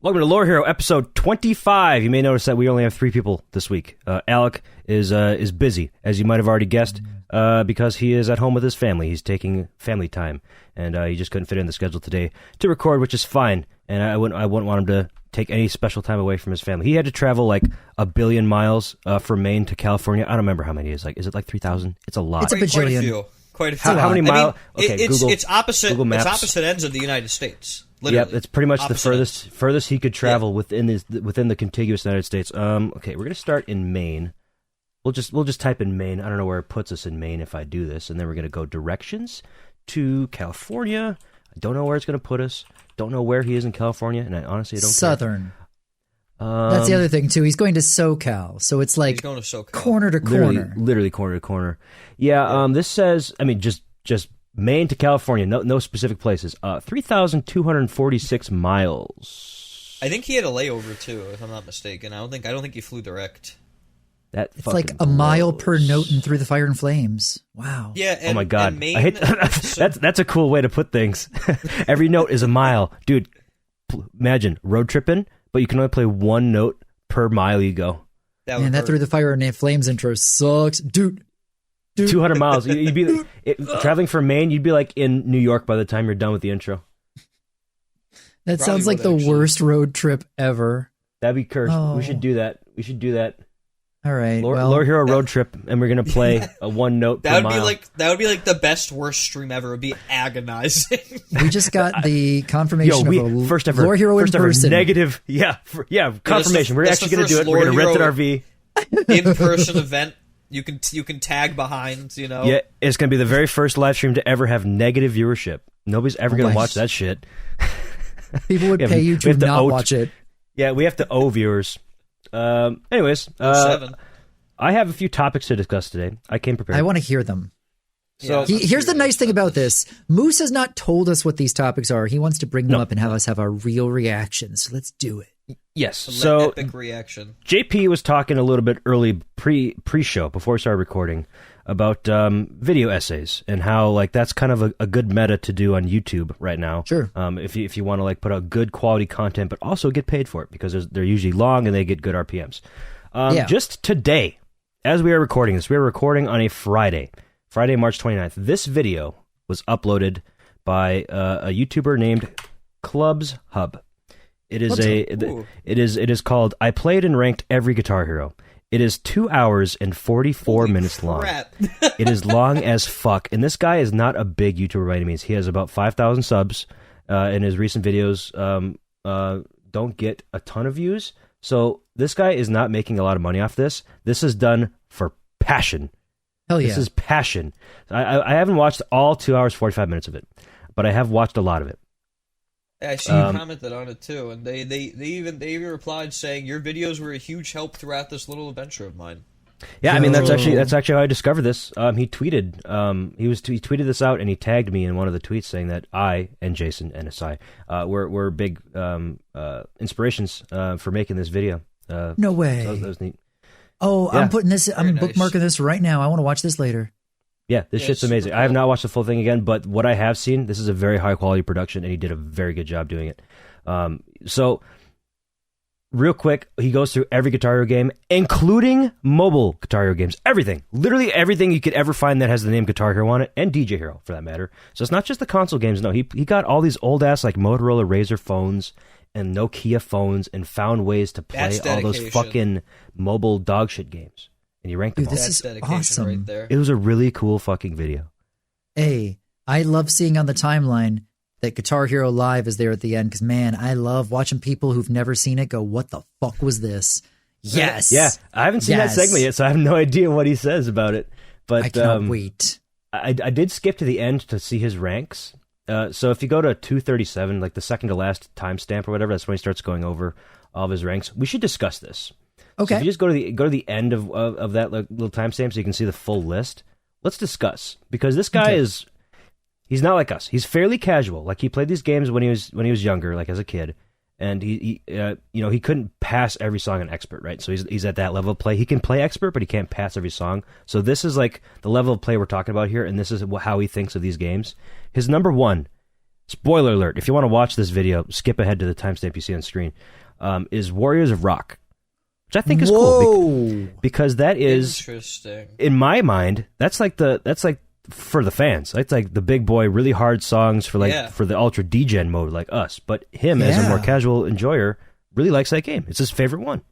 Welcome to Lore Hero, episode 25. You may notice that we only have 3 people this week. Alec is busy, as you might have already guessed, because he is at home with his family. He's taking family time, and he just couldn't fit in the schedule today to record, which is fine. And I wouldn't want him to take any special time away from his family. He had to travel like 1 billion miles from Maine to California. I don't remember how many it is. Like, is it like 3,000? It's a lot. It's a bajillion. Quite a few. How many miles? Okay, it's opposite. Google Maps. It's opposite ends of the United States. Literally. Yep, it's pretty much opposite the furthest he could travel within the contiguous United States. Okay, we're gonna start in Maine. We'll just type in Maine. I don't know where it puts us in Maine if I do this, and then we're gonna go directions to California. I don't know where it's gonna put us. Don't know where he is in California, and I honestly don't Southern. care. That's the other thing too. He's going to SoCal, so it's like going to SoCal. corner to corner. Literally corner to corner. Yeah. This says, I mean, just Maine to California. No specific places. 3,246 miles. I think he had a layover too, if I'm not mistaken. I don't think he flew direct. It's like a mile per note and Through the Fire and Flames. Wow. Yeah. And, oh my God. And Maine, I hate that's a cool way to put things. Every note is a mile, dude. Imagine road tripping, but you can only play 1 note per mile you go. That Through the Fire and Flames intro sucks, dude. 200 miles. You'd be traveling from Maine. You'd be like in New York by the time you're done with the intro. That sounds like the worst road trip ever. That'd be cursed. Oh. We should do that. All right. Lore Hero road trip, and we're gonna play a 1 note per mile. That would be like the best worst stream ever. It would be agonizing. We just got the confirmation of a first ever Lore Hero in person. Negative. Yeah, confirmation. We're actually gonna do it. We're gonna rent an RV. In-person event. You can tag behind. You know. Yeah, it's gonna be the very first live stream to ever have negative viewership. Nobody's ever gonna watch that shit. People would pay you to not watch it. Yeah, we have to owe viewers. Anyways, I have a few topics to discuss today. I came prepared. I want to hear them. So here's the nice thing about this. Moose has not told us what these topics are. He wants to bring them up and have us have a real reaction. So let's do it. Yes. So epic reaction. JP was talking a little bit early pre-show before we started recording about video essays and how like that's kind of a good meta to do on YouTube right now. Sure. If you want to like put out good quality content but also get paid for it because they're usually long and they get good RPMs. Just today, as we are recording this, we are recording on a Friday, March 29th. This video was uploaded by a YouTuber named Clubs Hub. It is called I Played and Ranked Every Guitar Hero. It is 2 hours and 44 minutes long. It is long as fuck. And this guy is not a big YouTuber by any means. He has about 5,000 subs, and his recent videos don't get a ton of views. So this guy is not making a lot of money off this. This is done for passion. Hell yeah. This is passion. I haven't watched all 2 hours, 45 minutes of it, but I have watched a lot of it. I see you commented on it too, and they even replied saying your videos were a huge help throughout this little adventure of mine. Yeah, I mean that's actually how I discovered this. He tweeted he tweeted this out and he tagged me in one of the tweets saying that I and Jason and Asai were big inspirations for making this video. No way. So that was neat. Oh, yeah. I'm putting this. I'm Very bookmarking this right now. I want to watch this later. Yeah, this shit's amazing. Cool. I have not watched the full thing again, but what I have seen, this is a very high quality production, and he did a very good job doing it. So, real quick, he goes through every Guitar Hero game, including mobile Guitar Hero games. Everything. Literally everything you could ever find that has the name Guitar Hero on it, and DJ Hero, for that matter. So it's not just the console games, no. He got all these old-ass like Motorola Razr phones and Nokia phones and found ways to play all those fucking mobile dogshit games. And you ranked them all. This is awesome. Right there. It was a really cool fucking video. Hey, I love seeing on the timeline that Guitar Hero Live is there at the end because, man, I love watching people who've never seen it go, what the fuck was this? Yes. Yeah, I haven't seen that segment yet, so I have no idea what he says about it. But I cannot wait. I did skip to the end to see his ranks. So if you go to 237, like the second to last timestamp or whatever, that's when he starts going over all of his ranks. We should discuss this. Okay. So if you just go to the end of that little timestamp so you can see the full list, let's discuss. Because this guy he's not like us. He's fairly casual. Like he played these games when he was younger, like as a kid, and he couldn't pass every song an expert, right? So he's at that level of play. He can play expert, but he can't pass every song. So this is like the level of play we're talking about here, and this is how he thinks of these games. His number one spoiler alert, if you want to watch this video, skip ahead to the timestamp you see on screen, is Warriors of Rock, which I think is cool because that is interesting. In my mind, that's like for the fans. That's like the big boy, really hard songs for for the ultra degen mode like us. But him as a more casual enjoyer really likes that game. It's his favorite one.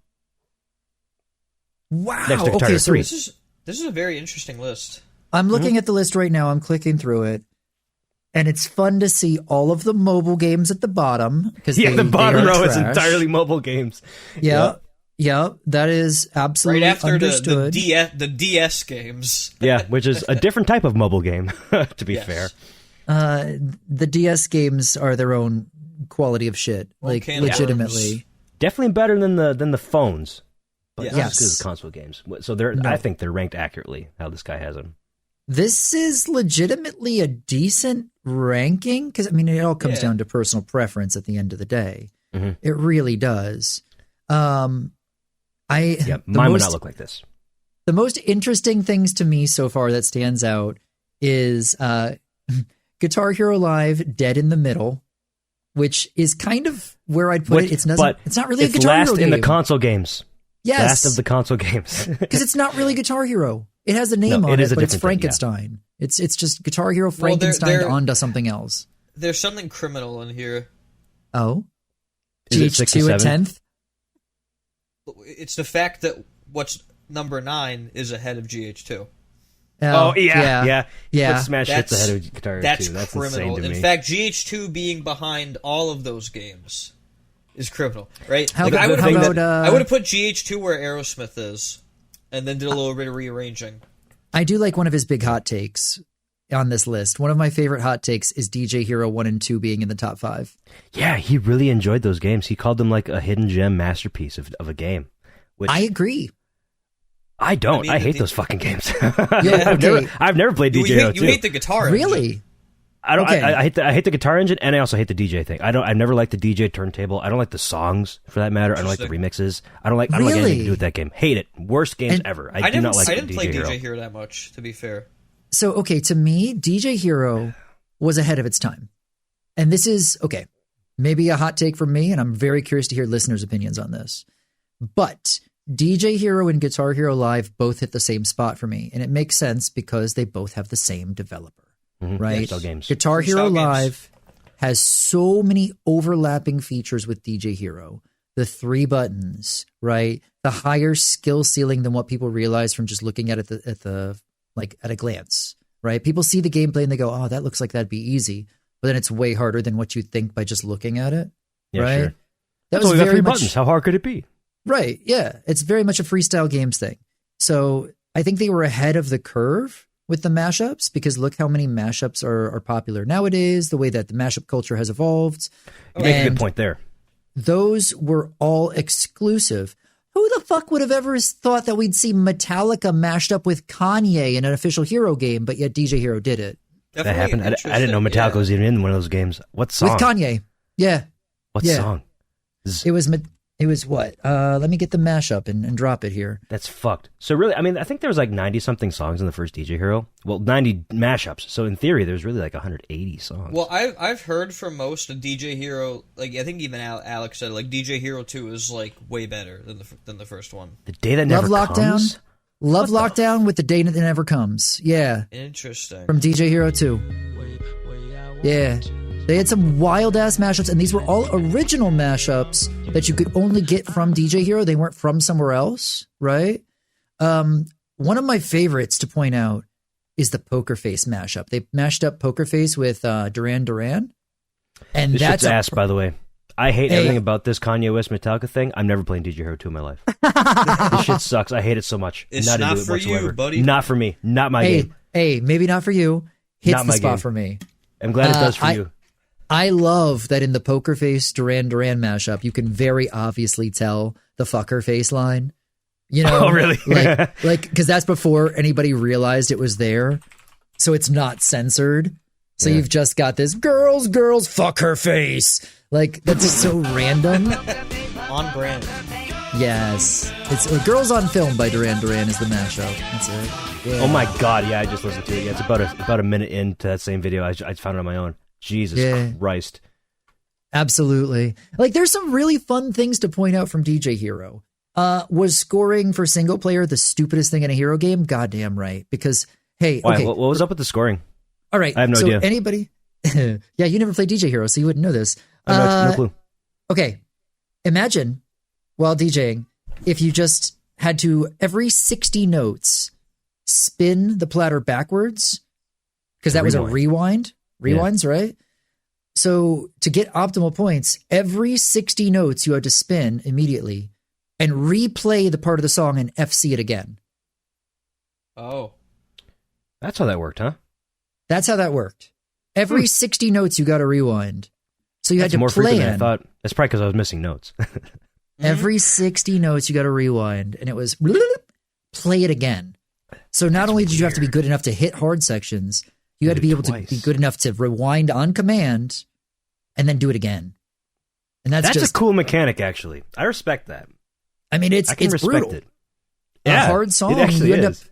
Wow. Next to Guitar Hero 3. This is a very interesting list. I'm looking at the list right now. I'm clicking through it. And it's fun to see all of the mobile games at the bottom. The bottom row is entirely mobile games. Yeah. That is absolutely right after understood. the DS games. Yeah, which is a different type of mobile game, to be fair. The DS games are their own quality of shit, legitimately. Definitely better than the phones, but not yes. as good as console games. So I think they're ranked accurately. How this guy has them. This is legitimately a decent ranking because it all comes down to personal preference at the end of the day. Mm-hmm. It really does. Mine would not look like this. The most interesting things to me so far that stands out is Guitar Hero Live Dead in the Middle, which is kind of where I'd put it. It's not really a Guitar Hero game. Last in the console games. Yes. Last of the console games. Because it's not really Guitar Hero. It has a name on it, but it's Frankenstein. Yeah. It's just Guitar Hero Frankenstein onto something else. There's something criminal in here. Oh? GH2 at 10th? It's the fact that what's number 9 is ahead of GH2. Oh, yeah. Put Smash Hits ahead of Guitar Hero 2. That's criminal. Insane to me. In fact, GH2 being behind all of those games is criminal, right? I would have put GH2 where Aerosmith is, and then did a little bit of rearranging. I do like one of his big hot takes on this list. One of my favorite hot takes is DJ Hero 1 and 2 being in the top 5. Yeah, he really enjoyed those games. He called them like a hidden gem masterpiece of a game. Which I agree. I don't. I hate those fucking games. Yeah, I've never played DJ Hero 2. You hate the guitar engine. Really? I don't. Okay. I hate the guitar engine, and I also hate the DJ thing. I never liked the DJ turntable. I don't like the songs, for that matter. I don't like the remixes. I don't like anything to do with that game. Hate it. Worst games ever. I didn't play DJ Hero that much, to be fair. So, okay, to me, DJ Hero was ahead of its time. And this is, maybe a hot take from me, and I'm very curious to hear listeners' opinions on this. But DJ Hero and Guitar Hero Live both hit the same spot for me, and it makes sense because they both have the same developer. Right? Games. Guitar Hero Live has so many overlapping features with DJ Hero. The 3 buttons, right? The higher skill ceiling than what people realize from just looking at it at a glance, right? People see the gameplay and they go, "Oh, that looks like that'd be easy," but then it's way harder than what you think by just looking at it, right? Sure. That's only got 3 buttons. How hard could it be? Right? Yeah, it's very much a freestyle games thing. So I think they were ahead of the curve with the mashups, because look how many mashups are popular nowadays, the way that the mashup culture has evolved. You make a good point there. Those were all exclusive. Who the fuck would have ever thought that we'd see Metallica mashed up with Kanye in an official Hero game, but yet DJ Hero did it? That happened. I didn't know Metallica was even in one of those games. What song? With Kanye. Yeah. What song? It was what? Let me get the mashup and drop it here. That's fucked. So really, I think there was like 90-something songs in the first DJ Hero. Well, 90 mashups. So in theory, there's really like 180 songs. Well, I've heard from most of DJ Hero, like I think even Alex said, like DJ Hero 2 is like way better than the first one. The Day That Never Comes? Love Lockdown with The Day That Never Comes. Yeah. Interesting. From DJ Hero 2. Yeah. They had some wild-ass mashups, and these were all original mashups that you could only get from DJ Hero. They weren't from somewhere else, right? One of my favorites to point out is the Poker Face mashup. They mashed up Poker Face with Duran Duran. And this shit's ass, by the way. I hate everything about this Kanye West Metallica thing. I'm never playing DJ Hero 2 in my life. This shit sucks. I hate it so much. It's not for you, buddy. Not for me. Not my game. Hey, maybe not for you. Hits the spot for me. I'm glad it does for you. I love that in the Poker Face Duran Duran mashup, you can very obviously tell the fucker face line. You know, oh, really? like, because that's before anybody realized it was there. So it's not censored. So you've just got this girls, fuck her face. Like, that's just so random. On brand. Yes. It's Girls on Film by Duran Duran is the mashup. That's it. Yeah. Oh my God. Yeah, I just listened to it. Yeah, it's about a minute into that same video. I found it on my own. Jesus Christ. Absolutely. Like, there's some really fun things to point out from DJ Hero. Was scoring for single player the stupidest thing in a hero game? Goddamn right. Because, hey, Why? okay. What was up with the scoring? All right. I have no idea. Anybody? Yeah, you never played DJ Hero, so you wouldn't know this. No clue. Okay. Imagine, while DJing, if you just had to, every 60 notes, spin the platter backwards, because that was a rewind. Rewinds, right? So to get optimal points, every 60 notes you had to spin immediately and replay the part of the song and FC it again. Oh. That's how that worked, huh? That's how that worked. Every 60 notes you got to rewind. So you had to more plan. Than I thought. That's probably because I was missing notes. Every 60 notes you got to rewind, and it was play it again. So not only did you have to be good enough to hit hard sections, you had to be able to be good enough to rewind on command and then do it again. And that's just a cool mechanic, actually. I respect that. I mean, it's brutal. It. Yeah, a hard song. It actually is.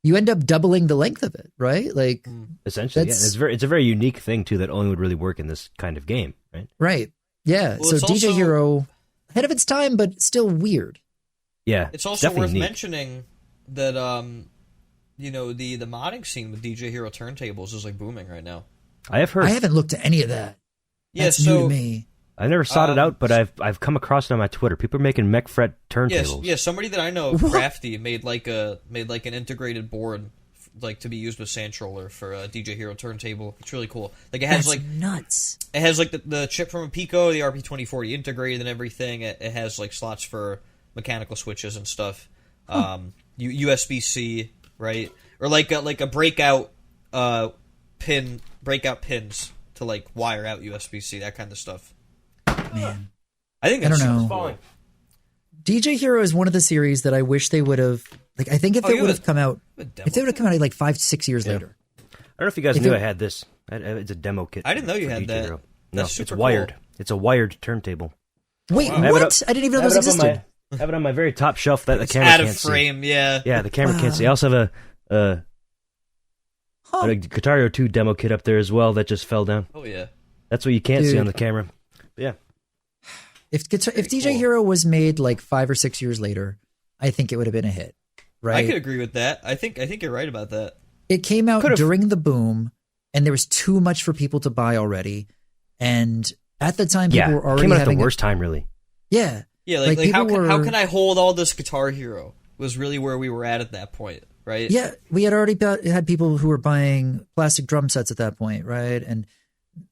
You end up doubling the length of it, right? Like essentially, yeah. It's a very unique thing too that only would really work in this kind of game, right? Right. Yeah. Well, so DJ Hero, ahead of its time, but still weird. Yeah. It's also worth mentioning that the modding scene with DJ Hero turntables is like booming right now. I have heard. I haven't looked at any of that. Yeah, That's new to me. I never sought it out, but I've come across it on my Twitter. People are making mech fret turntables. Yeah, somebody that I know, Crafty, made like an integrated board, like to be used with Sandtroller for a DJ Hero turntable. It's really cool. Like it has nuts. It has like the chip from a Pico, the RP2040 integrated and everything. It has like slots for mechanical switches and stuff. USB-C, right? Or like a breakout pins to like wire out USB-C, that kind of stuff. Man, I think that's I don't know. cool. DJ Hero is one of the series that I wish they would have. Like, I think if it would have come out, like 5-6 years later. I don't know if you guys knew I had this. It's a demo kit. I didn't know you had DJ that. Hero. No, That's super it's wired. cool. It's a wired turntable. Wait, what? I didn't even know those existed. I have it on my very top shelf that the camera out can't of frame, see. yeah. Yeah, the camera can't see. I also have a Guitar Hero 2 demo kit up there as well that just fell down. Oh yeah. That's what you can't see on the camera. But yeah. If DJ Hero was made like 5 or 6 years later, I think it would have been a hit. Right? I could agree with that. I think you're right about that. It came out during the boom, and there was too much for people to buy already. And at the time, people were already came out at having the worst time, really. Yeah. Yeah, like how can I hold all this Guitar Hero was really where we were at that point, right? Yeah, we had already had people who were buying plastic drum sets at that point, right? And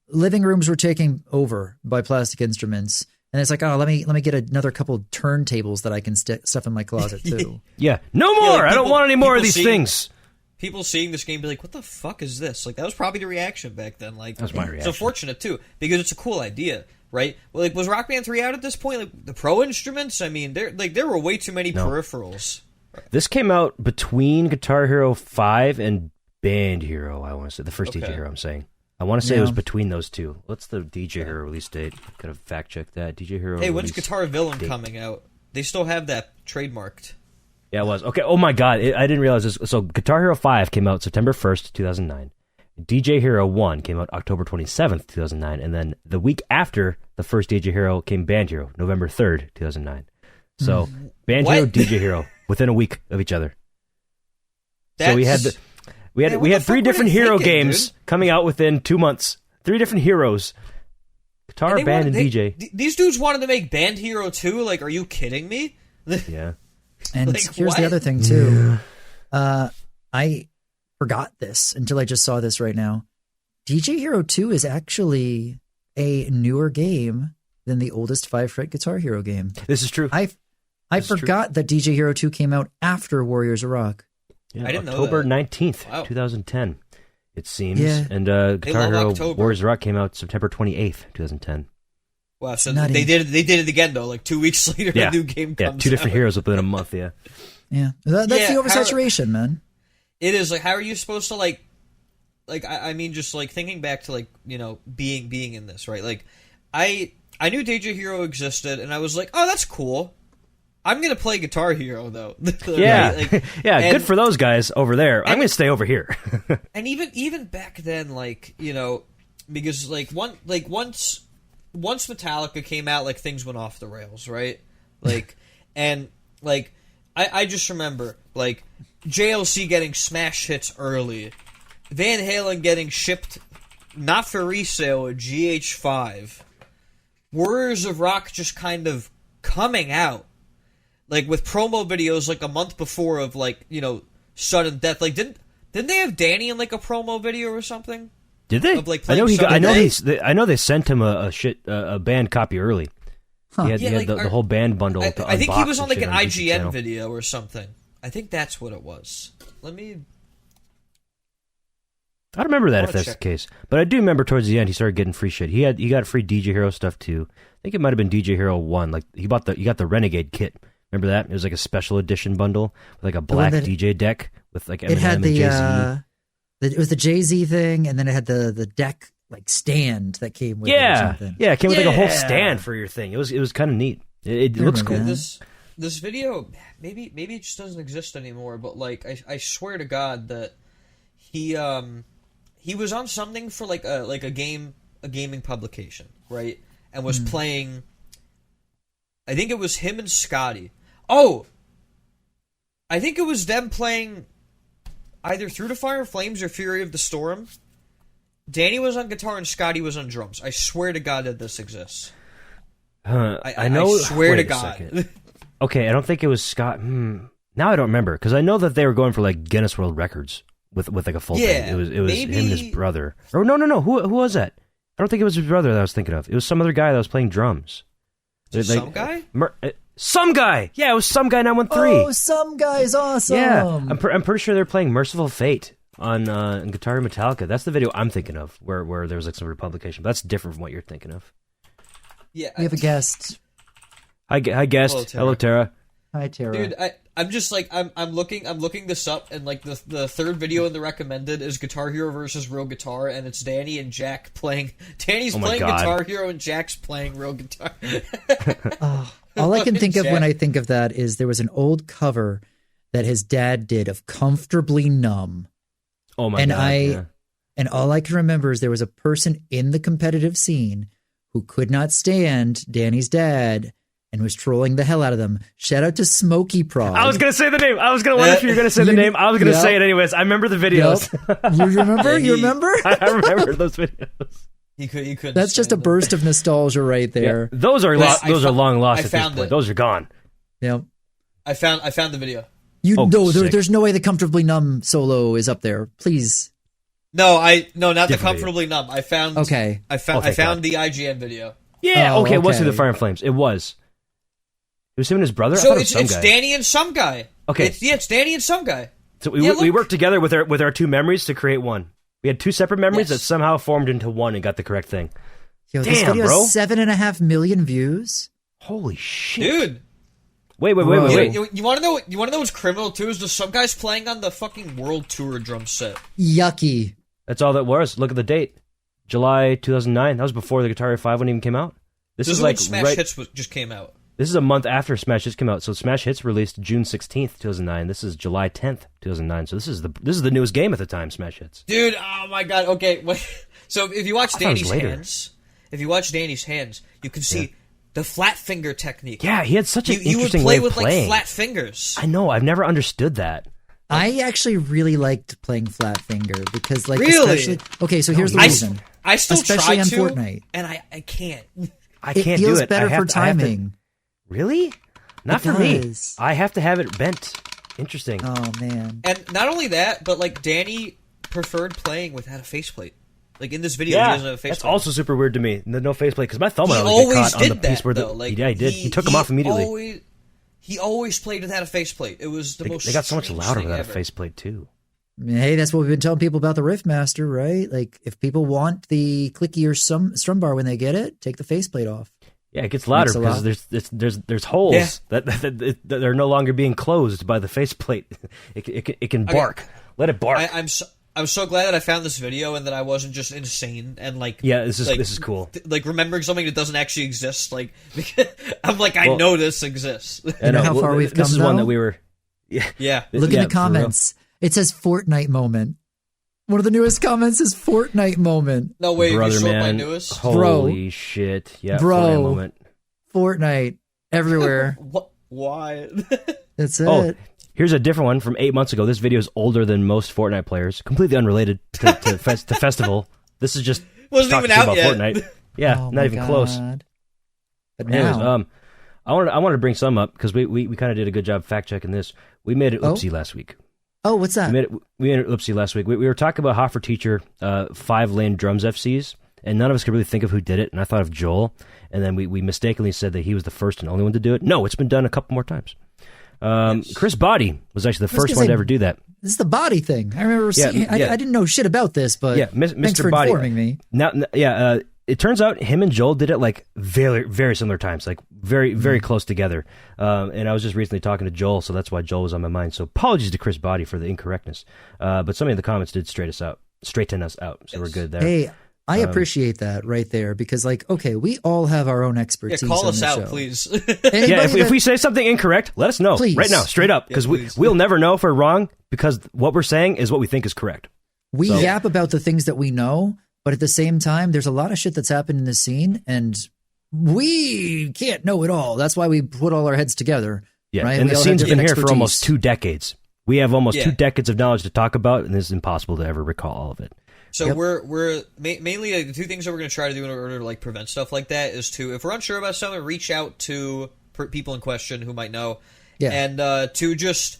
living rooms were taken over by plastic instruments. And it's like, oh, let me get another couple turntables that I can stuff in my closet too. Yeah, no more. Like I don't want any more of these things. People seeing this game be like, "What the fuck is this?" Like that was probably the reaction back then. Like that was my reaction. It's unfortunate too because it's a cool idea, right? Well, like was Rock Band 3 out at this point? Like the Pro instruments. I mean, there were way too many peripherals. This came out between Guitar Hero 5 and Band Hero. I want to say the first DJ Hero. I'm saying. I want to say it was between those two. What's the DJ Hero release date? Gotta fact check that. DJ Hero. Hey, when's Guitar Villain coming out? They still have that trademarked. Yeah, it was. Okay, oh my god, I didn't realize this. So Guitar Hero 5 came out September 1st, 2009. DJ Hero 1 came out October 27th, 2009. And then the week after the first DJ Hero came Band Hero, November 3rd, 2009. So Band Hero, DJ Hero, within a week of each other. So we had we had 3 different hero games coming out within 2 months. 3 different heroes. Guitar, band, and DJ. These dudes wanted to make Band Hero 2? Like, are you kidding me? Yeah. And like, here's the other thing, too. I forgot this until I just saw this right now. DJ Hero 2 is actually a newer game than the oldest 5-fret Guitar Hero game. This is true. I forgot that DJ Hero 2 came out after Warriors of Rock. Yeah, I didn't October know that. 19th, 2010, it seems. Yeah. And Guitar Hero October. Warriors of Rock came out September 28th, 2010. Wow, so they did it again, though. Like 2 weeks later, a new game comes out. 2 different heroes within a month, yeah. Yeah, that's the oversaturation, man. It is. Like, how are you supposed to, like I mean, just, like, thinking back to, like, you know, being in this, right? Like, I knew DJ Hero existed, and I was like, oh, that's cool. I'm going to play Guitar Hero, though. Yeah. Right? Like, yeah, good for those guys over there. I'm going to stay over here. And even back then, like, you know, once Metallica came out, like things went off the rails, right? Like and like I just remember like JLC getting smash hits early, Van Halen getting shipped not for resale at GH5, Warriors of Rock just kind of coming out like with promo videos like a month before of like, you know, sudden death. Like didn't they have Danny in like a promo video or something? Did they? Of, like, I know they sent him a band copy early. Huh. He had the whole band bundle. I think he was on like an IGN IGN video or something. I think that's what it was. I remember that if that's the case. But I do remember towards the end he started getting free shit. He got free DJ Hero stuff too. I think it might have been DJ Hero 1. Like he got the Renegade kit. Remember that? It was like a special edition bundle with like a black DJ deck with like Eminem it had and the Jay-Z. it was the Jay-Z thing, and then it had the deck like stand that came with it or something. Yeah, it came with like a whole stand for your thing. It was kind of neat. It looks cool. This video, maybe it just doesn't exist anymore, but like I swear to God that he was on something for like a gaming publication, right? And was playing. I think it was him and Scotty. Oh, I think it was them playing either Through the Fire and Flames or Fury of the Storm. Danny was on guitar and Scotty was on drums. I swear to God that this exists. I know. I swear to God. Okay, I don't think it was Scott. Now I don't remember because I know that they were going for like Guinness World Records with like a full thing. It was him and his brother. Or no. Who was that? I don't think it was his brother that I was thinking of. It was some other guy that was playing drums. Some guy? Some guy. Yeah, it was some guy 913. Oh, some guy's awesome. Yeah, I'm pretty sure they're playing Merciful Fate on Guitar Hero Metallica. That's the video I'm thinking of, where there was like some republication. But that's different from what you're thinking of. Yeah, we have a guest. Hi guest. Hello, Tara. Hi, Tara. Dude, I'm just like I'm looking this up, and like the third video in the recommended is Guitar Hero versus Real Guitar, and it's Danny and Jack playing. Danny's playing Guitar Hero and Jack's playing real guitar. All I can think of when I think of that is there was an old cover that his dad did of Comfortably Numb. Oh my God. And all I can remember is there was a person in the competitive scene who could not stand Danny's dad and was trolling the hell out of them. Shout out to Smokey Prod. I was going to say the name. I was going to wonder if you were going to say the name. I was going to say it anyways. I remember the videos. Yep. You remember? You remember? I remember those videos. You could. That's just a burst of nostalgia right there. Yeah, those are long lost at this point. Those are gone. Yep. I found the video. There's no way the Comfortably Numb solo is up there. Please. No, not the Comfortably Numb. I found the IGN video. Yeah, okay, it was Through the Fire and Flames. It was. It was him and his brother? So it's Danny and some guy. Okay. It's Danny and some guy. So we worked together with our two memories to create one. We had two separate memories that somehow formed into one and got the correct thing. Yo, this video has 7.5 million views. Holy shit, dude! Wait. You want to know? You want to know what's criminal too? Is there's some guys playing on the fucking World Tour drum set. Yucky. That's all that was. Look at the date, July 2009. That was before the Guitar Hero 5 one even came out. This is like when Smash Hits just came out. This is a month after Smash Hits came out. So Smash Hits released June 16th, 2009. This is July 10th, 2009. So this is the newest game at the time, Smash Hits. Dude, oh my God. Okay, so if you watch Danny's hands, you can see the flat finger technique. Yeah, he had such an interesting way of playing. You would play with like flat fingers. I know. I've never understood that. I actually really liked playing flat finger because, like, really? Okay, so here's the reason. I still especially try on to, Fortnite, and I can't. I can't do it. It feels do better for timing. Really? Not for me. I have to have it bent. Interesting. Oh man! And not only that, but like Danny preferred playing without a faceplate. Like in this video, he doesn't have a faceplate. That's also super weird to me. No faceplate because my thumb would always get caught on the piece where he did. He took them off immediately. He always played without a faceplate. It was the most. They got so much louder without a faceplate too. Hey, that's what we've been telling people about the Riffmaster, right? Like, if people want the clickier strum bar when they get it, take the faceplate off. Yeah, it gets louder because there's holes that are no longer being closed by the faceplate. It can bark. Okay. Let it bark. I'm so glad that I found this video and that I wasn't just insane and like. Yeah, this is cool. Like remembering something that doesn't actually exist. Like I'm like I know this exists. You know how far we've come. This is one that we were. Yeah. Look in the comments. It says Fortnite moment. One of the newest comments is Fortnite moment. No way, brother, you showed man. my newest? Holy shit. Yeah, Bro. Fortnite moment. Fortnite everywhere. What? Why? That's it. Oh, here's a different one from 8 months ago. This video is older than most Fortnite players. Completely unrelated to festival. This is just Wasn't talking even out about yet. Fortnite. Yeah, Oh not my even close. God. But Anyways, now, I wanted to bring some up because we kind of did a good job fact checking this. We made it oopsie last week. oh, what's that? We made it oopsie last week. We were talking about Hot for Teacher 5-lane drums FCs, and none of us could really think of who did it. And I thought of Joel, and then we mistakenly said that he was the first and only one to do it. No, it's been done a couple more times. Chris Body was actually the first one to ever do that. This is the body thing. I remember seeing. yeah. I didn't know shit about this, but thanks Mr. for Body. informing me. Now, it turns out him and Joel did it like very, very similar times, like very, very close together. And I was just recently talking to Joel, so that's why Joel was on my mind. So apologies to Chris Body for the incorrectness. But somebody in the comments did straighten us out, so we're good there. Hey, I appreciate that right there because, like, okay, we all have our own expertise. Yeah, call on us the out, show. please. If we say something incorrect, let us know Please. right now, straight up, because we'll never know if we're wrong because what we're saying is what we think is correct. We yap about the things that we know, but at the same time, there's a lot of shit that's happened in the scene, and we can't know it all. That's why we put all our heads together. Yeah, right? and We the all scene's have been different here for almost expertise. 2 decades. We have almost 2 decades of knowledge to talk about, and it's impossible to ever recall all of it. So Yep. we're mainly the two things that we're going to try to do in order to like prevent stuff like that is to, if we're unsure about something, reach out to people in question who might know, and to just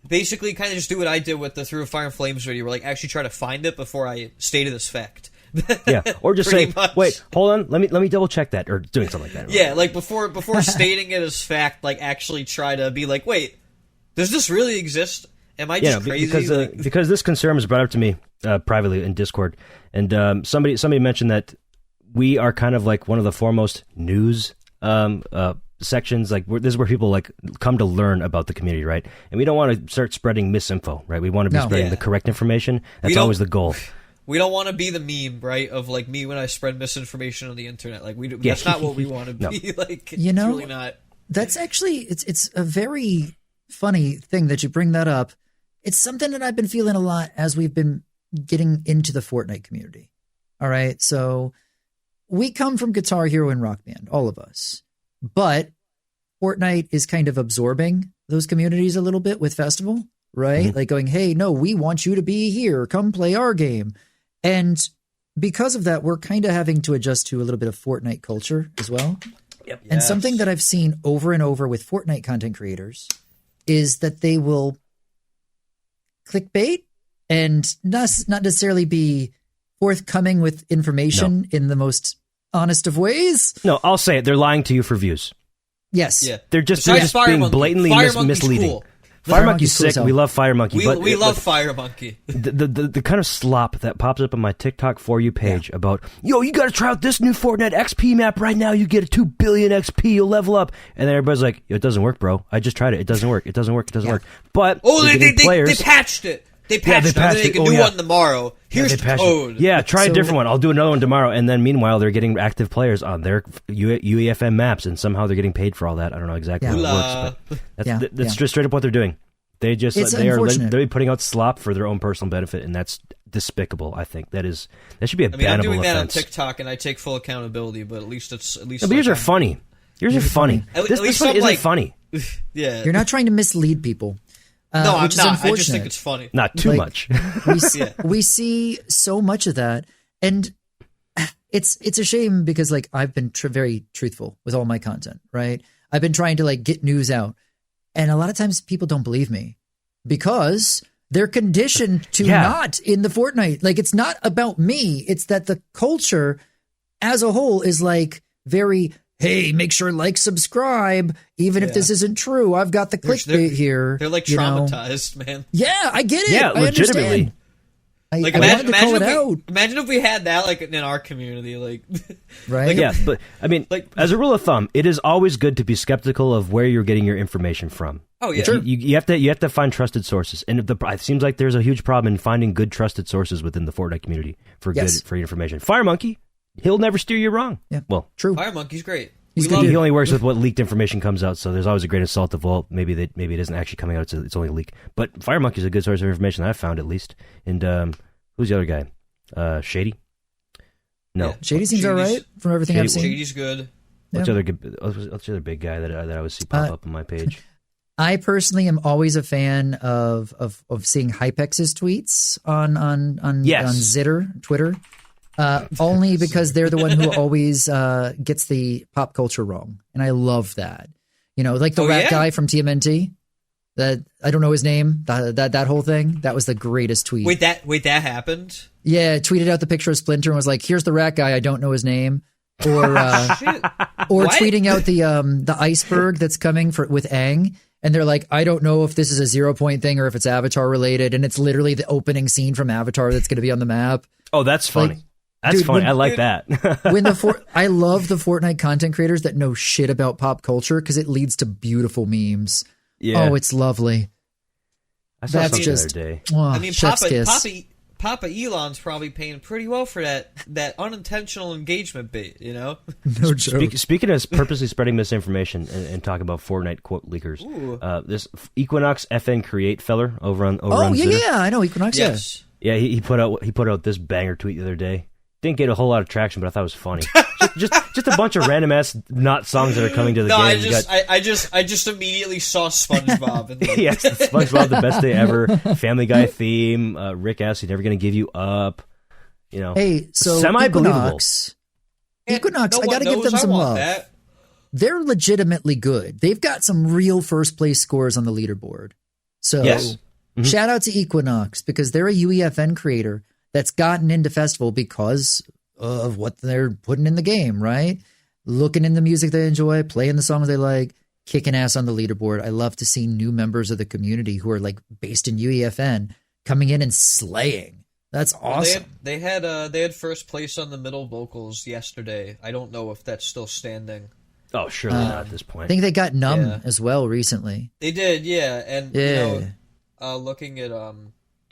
basically kind of just do what I did with the Through Fire and Flames video, where like actually try to find it before I stated this fact. Yeah, or just say, much. wait, hold on, let me double check that, or doing something like that. Yeah, like before stating it as fact, like actually try to be like, wait, does this really exist? Am I just crazy? Because this concern was brought up to me privately in Discord, and somebody mentioned that we are kind of like one of the foremost news sections. Like this is where people like come to learn about the community, right? And we don't want to start spreading misinfo, right? We want to be spreading the correct information. That's always the goal. We don't want to be the meme, right? Of like me when I spread misinformation on the internet. Like that's not what we want to be. Like it's really not. That's actually it's a very funny thing that you bring that up. It's something that I've been feeling a lot as we've been getting into the Fortnite community. All right, so we come from Guitar Hero and Rock Band, all of us, but Fortnite is kind of absorbing those communities a little bit with Festival, right? Mm-hmm. Like going, hey, no, we want you to be here. Come play our game. And because of that, we're kind of having to adjust to a little bit of Fortnite culture as well. Yep. And something that I've seen over and over with Fortnite content creators is that they will clickbait and not necessarily be forthcoming with information in the most honest of ways. No, I'll say it. They're lying to you for views. Yes. Yeah. They're just being blatantly misleading. Cool. Fire Monkey's sick. We love Fire Monkey. We love Fire Monkey. The kind of slop that pops up on my TikTok For You page about, yo, you got to try out this new Fortnite XP map right now. You get a 2 billion XP. You'll level up. And then everybody's like, yo, it doesn't work, bro. I just tried it. It doesn't work. It doesn't work. It doesn't work. But they patched it. They patched it. They can do one tomorrow. Here's the code. Yeah, try a different one. I'll do another one tomorrow. And then meanwhile, they're getting active players on their UEFM maps, and somehow they're getting paid for all that. I don't know exactly how it works, but that's just straight up what they're doing. They just they're putting out slop for their own personal benefit, and that's despicable. I think that should be a bannable I'm doing that offense. on TikTok, and I take full accountability. But at least No, but yours are funny. Yours are funny. This one isn't funny. Yeah, you're not trying to mislead people. No, which I'm is not. I just think it's funny. Not too much. We see so much of that, and it's a shame because like I've been very truthful with all my content, right? I've been trying to like get news out, and a lot of times people don't believe me because they're conditioned to not in the Fortnite. Like it's not about me; it's that the culture as a whole is like very. Hey, make sure like subscribe, even if this isn't true. I've got the clickbait here. They're like traumatized, man. Yeah, I get it. Yeah, I legitimately. Like imagine if we had that like in our community, like right? Like, yeah, but I mean, like as a rule of thumb, it is always good to be skeptical of where you're getting your information from. Oh yeah, sure. You have to find trusted sources, and it seems like there's a huge problem in finding good trusted sources within the Fortnite community for good free information. Fire Monkey. He'll never steer you wrong. Yeah. Well, true. Fire Monkey's great. He only works with what leaked information comes out, so there's always a grain of salt of, well, maybe it isn't actually coming out, it's only a leak. But Fire Monkey's a good source of information that I've found, at least. And Who's the other guy? Shady? No. Yeah. Shady seems all right from everything I've seen. Shady's good. What's the other big guy that I always see pop up on my page? I personally am always a fan of seeing Hypex's tweets on Zitter, Twitter, only because they're the one who always gets the pop culture wrong, and I love that. Like the rat guy from TMNT. That I don't know his name. That whole thing. That was the greatest tweet. Wait, that happened? Yeah, tweeted out the picture of Splinter and was like, "Here's the rat guy. I don't know his name." Or tweeting out the iceberg that's coming with Aang, and they're like, "I don't know if this is a 0 point thing or if it's Avatar related," and it's literally the opening scene from Avatar that's going to be on the map. Oh, that's funny. That's funny. I like that. I love the Fortnite content creators that know shit about pop culture because it leads to beautiful memes. Yeah. Oh, it's lovely. I saw something the other day. I mean, Papa Elon's probably paying pretty well for that unintentional engagement bait, No joke. Speaking of purposely spreading misinformation and talking about Fortnite quote leakers, this Equinox FN Create feller over on Zitter. Yeah, I know Equinox. Yes. Yeah, he put out this banger tweet the other day. Didn't get a whole lot of traction, but I thought it was funny. just a bunch of random ass not songs that are coming to the game. I just immediately saw SpongeBob. Yes, SpongeBob, the best day ever. Family Guy theme. Rick asks, "He's never gonna give you up." Hey, so semi-believable. Equinox, I gotta give them some love. They're legitimately good. They've got some real first place scores on the leaderboard. So yes. Shout out to Equinox because they're a UEFN creator that's gotten into Festival because of what they're putting in the game, right? Looking in the music they enjoy, playing the songs they like, kicking ass on the leaderboard. I love to see new members of the community who are like based in UEFN coming in and slaying. That's awesome. They had first place on the middle vocals yesterday. I don't know if that's still standing. Oh, surely not at this point. I think they got Numb as well recently. They did, yeah. And looking at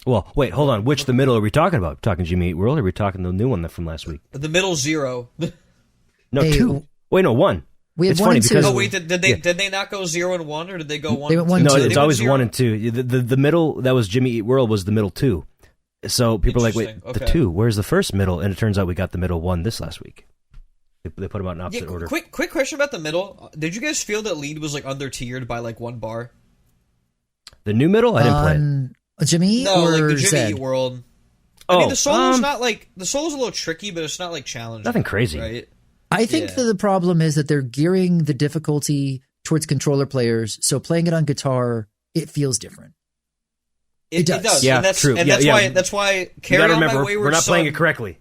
Well, wait, hold on. Which the middle are we talking about? Talking Jimmy Eat World, or are we talking the new one from last week? The middle 0. No, 2. Wait, no, 1. We had it's 1 funny and 2. Because, oh wait, did they not go 0 and 1, or did they go 1? They went 1 no, 2. it's always 1 and 2. The middle that was Jimmy Eat World was the middle 2. So people are like, wait, the 2? Where's the first middle? And it turns out we got the middle 1 this last week. They put them out in opposite order. Quick question about the middle. Did you guys feel that lead was like under tiered by like 1 bar? The new middle, I didn't play it. Jimmy no, or like the Jimmy Zed? Eat World. I mean, the solo's not like the solo's a little tricky, but it's not like challenging. Nothing crazy, right? I think that the problem is that they're gearing the difficulty towards controller players, so playing it on guitar, it feels different. It does. Yeah, and that's, true. And that's why Carry On My Wayward we're not Son, playing it correctly.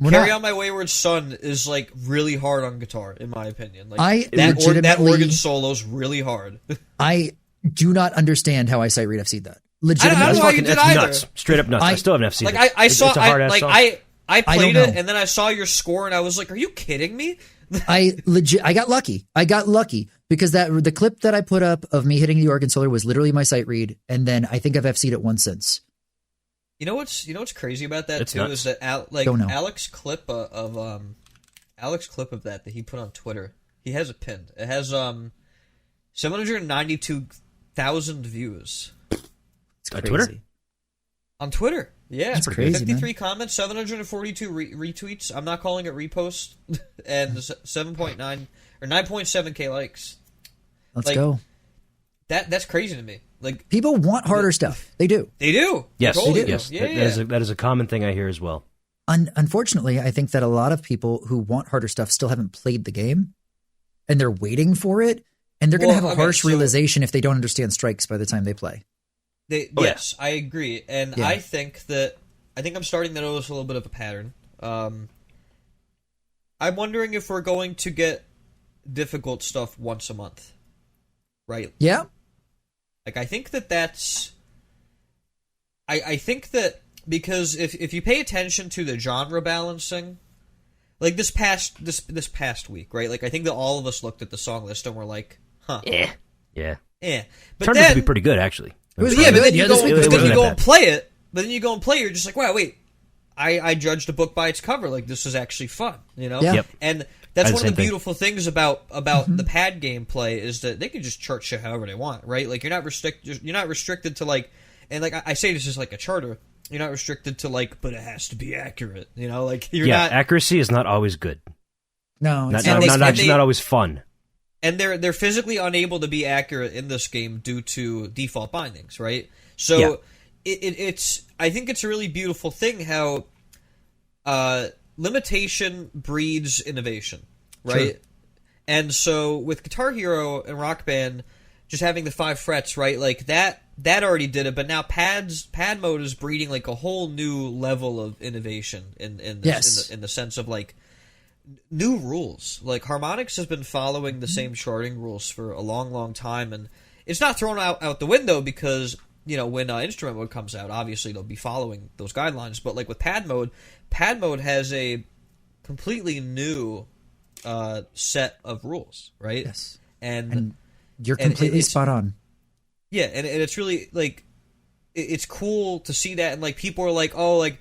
Carry On My Wayward Son is like really hard on guitar, in my opinion. Like that organ solo's really hard. I do not understand how I sight read FC'd that. Legitimately, I don't know how you did either. Nuts. Straight up nuts. I still haven't FC'd it. Like I saw, it's a hard ass song. I played it, and then I saw your score, and I was like, "Are you kidding me?" I got lucky. I got lucky because the clip that I put up of me hitting the organ solo was literally my sight read, and then I think I've FC'd it once since. You know what's crazy about that it's too nuts. is that Alec's clip of that he put on Twitter. He has it pinned. It has 792,000 views. It's crazy. Twitter? On Twitter, yeah, that's crazy. 53 man. comments, 742 retweets. I'm not calling it repost, and 7.9 or 9.7k likes. Let's go. That's crazy to me. Like people want harder stuff. They do. They do. Yes, they totally do. Yes. Yeah, that is a common thing I hear as well. Unfortunately, I think that a lot of people who want harder stuff still haven't played the game, and they're waiting for it, and they're going to have a harsh realization if they don't understand strikes by the time they play. Yes, I agree, and I think I'm starting to notice a little bit of a pattern. I'm wondering if we're going to get difficult stuff once a month, right? Yeah. Like I think that's. I think that because if you pay attention to the genre balancing, like this past week, right? Like I think that all of us looked at the song list and were like, "Huh, yeah." But turned out to be pretty good actually. But then you go and play it. But then you go and play, you're just like, wow, wait. I judged a book by its cover. Like this is actually fun, you know. Yeah. Yep. And that's one of the beautiful things about the pad gameplay is that they can just chart shit however they want, right? Like you're not restricted to like, and like I say this is like a charter. restricted to like, but it has to be accurate. You know, like you're yeah, not. accuracy is not always good. No, it's not always fun. And they're physically unable to be accurate in this game due to default bindings, right? So Yeah. it's I think it's a really beautiful thing how limitation breeds innovation, right? Sure. And so with Guitar Hero and Rock Band just having the 5 frets, right? Like that already did it, but now pad mode is breeding like a whole new level of innovation in the sense of like new rules. Like harmonics has been following the same charting rules for a long time, and it's not thrown out the window because when instrument mode comes out, obviously they'll be following those guidelines. But like with pad mode has a completely new set of rules, right? Yes, and you're completely spot on. Yeah, and it's really like it's cool to see that, and like people are like, oh, like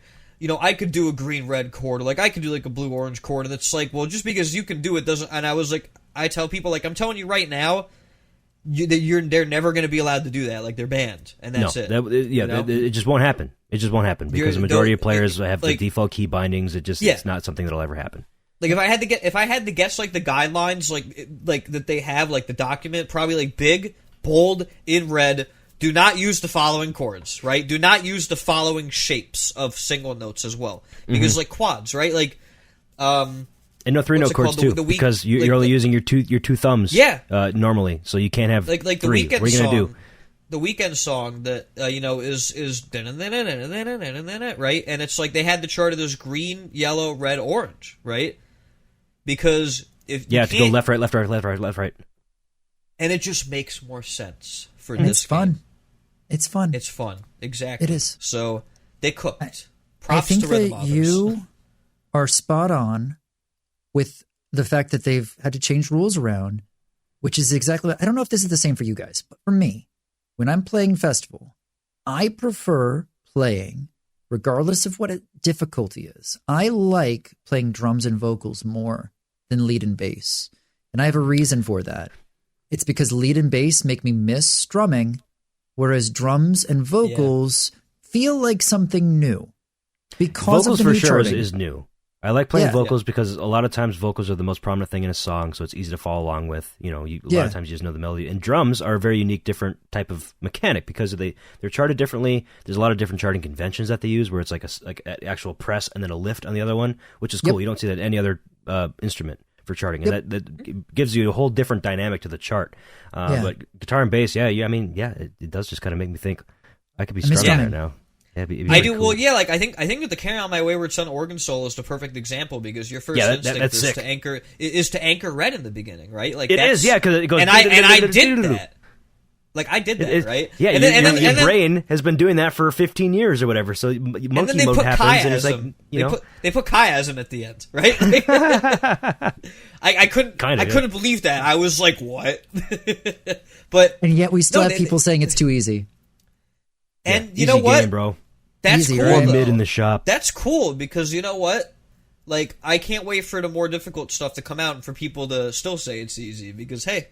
I could do a green-red chord, or like I could do like a blue-orange chord, and it's like, well, just because you can do it doesn't. And I was like, I tell people like, I'm telling you right now, they're never going to be allowed to do that. Like they're banned, and that's it. It just won't happen. It just won't happen because the majority of players have the default key bindings. It's not something that'll ever happen. Like if I had to guess like the guidelines like that they have, like the document, probably like big, bold, in red. Do not use the following chords, right? Do not use the following shapes of single notes as well, because like quads, right? Like and no 3-note chords too, because you're only using your two thumbs. Yeah. Normally, so you can't have like the three. Weekend what are you gonna song. do? The Weekend song that is right, and it's like they had the chart of this green, yellow, red, orange, right? Because if to go left, right, left, right, left, right, left, right, and it just makes more sense for and this. It's fun. Game. It's fun. It's fun. Exactly. It is. So they cooked. I think to Rhythm that Authors. you are spot on with the fact that they've had to change rules around, which is exactly. I don't know if this is the same for you guys, but for me, when I'm playing Festival, I prefer playing regardless of what difficulty is. I like playing drums and vocals more than lead and bass, and I have a reason for that. It's because lead and bass make me miss strumming, whereas drums and vocals feel like something new. Because vocals of the for new sure charting. is new. I like playing vocals because a lot of times vocals are the most prominent thing in a song, so it's easy to follow along with. A lot of times you just know the melody. And drums are a very unique, different type of mechanic because they're charted differently. There's a lot of different charting conventions that they use, where it's like an actual press and then a lift on the other one, which is cool. You don't see that in any other instrument for charting, and that gives you a whole different dynamic to the chart. But guitar and bass, it does just kind of make me think I could be strumming right now. Yeah, it'd be I do. cool. Well, yeah. Like I think that the Carry On My Wayward Son organ solo is the perfect example because your first instinct is to anchor red in the beginning, right? Like it is, because it goes. And I did that. Like I did that, right? Yeah, and your brain has been doing that for 15 years or whatever. So monkey mode happens, and it's like they put chiasm at the end, right? I couldn't believe that. I was like, what? And yet we still have people saying it's too easy. And you know what, bro? That's easy, cool. Right? Mid in the shop. That's cool because you know what? Like I can't wait for the more difficult stuff to come out and for people to still say it's easy because hey,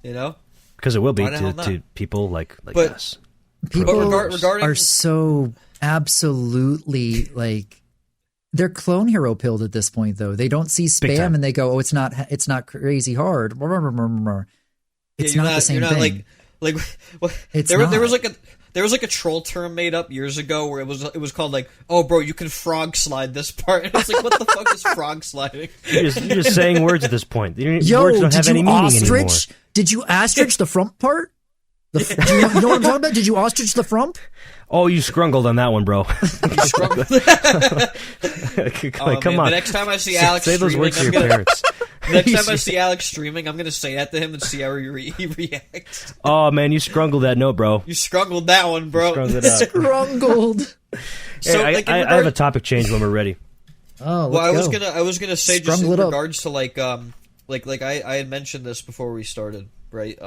because it will be to people like us. People are so absolutely like they're clone hero pilled at this point though. They don't see spam and they go, oh, it's not crazy hard. It's not the same thing. There was like a troll term made up years ago where it was called like, oh bro, you can frog slide this part. And it's like, what the fuck is frog sliding? You're just saying words at this point. Words don't have any meaning anymore. Did you ostrich the front part? Do you know what I'm talking about? Did you ostrich the front? Oh, you scrungled on that one, bro. Come on. The next time I see Alex say those words to your parents. Next time I see Alex streaming, I'm going to say that to him and see how he reacts. Oh, man, you scrungled that note, bro. You scrungled that one, bro. Scrungled. So, I have a topic change when we're ready. Oh, well, I was gonna say just in regards to like I had mentioned this before we started, right?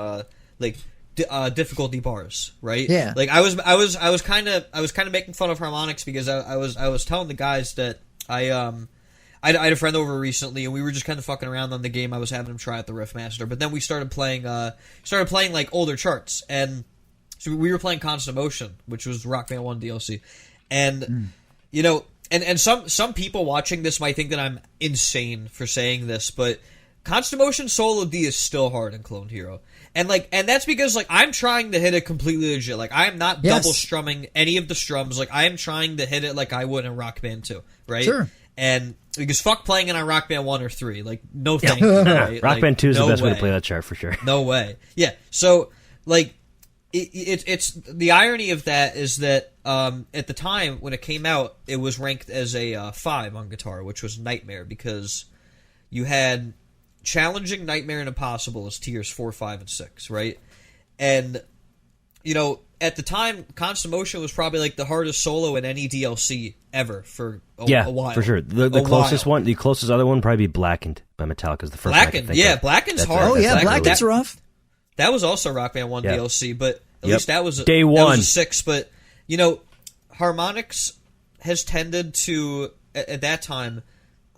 Difficulty bars, right? Yeah. Like I was kind of making fun of harmonics because I was telling the guys that I had a friend over recently and we were just kind of fucking around on the game. I was having him try out the Riffmaster, but then we started playing like older charts, and so we were playing Constant Motion, which was Rock Band 1 DLC, And you know, and some people watching this might think that I'm insane for saying this, but Constant Motion Solo D is still hard in Clone Hero. And that's because like I'm trying to hit it completely legit. Like I am not double strumming any of the strums. Like I am trying to hit it like I would in Rock Band 2, right? Sure. And because fuck playing it on Rock Band 1 or 3. Like no thank you. Right? Rock like, Band 2 is no the best way to way. play that chart for sure. No way. Yeah. So like it's the irony of that is that at the time when it came out, it was ranked as a 5 on guitar, which was Nightmare because you had Challenging, Nightmare, and Impossible as tiers 4, 5, and 6, right? And you know, at the time, Constant Motion was probably like the hardest solo in any DLC ever for a while. For sure. The closest one, the closest other one, would probably be Blackened by Metallica's the first. Blackened, Blackened's hard. Oh yeah, Blackened's rough. That was also Rock Band 1 DLC, but at least that was Day that one. was a 6. But you know, Harmonix has tended to at that time.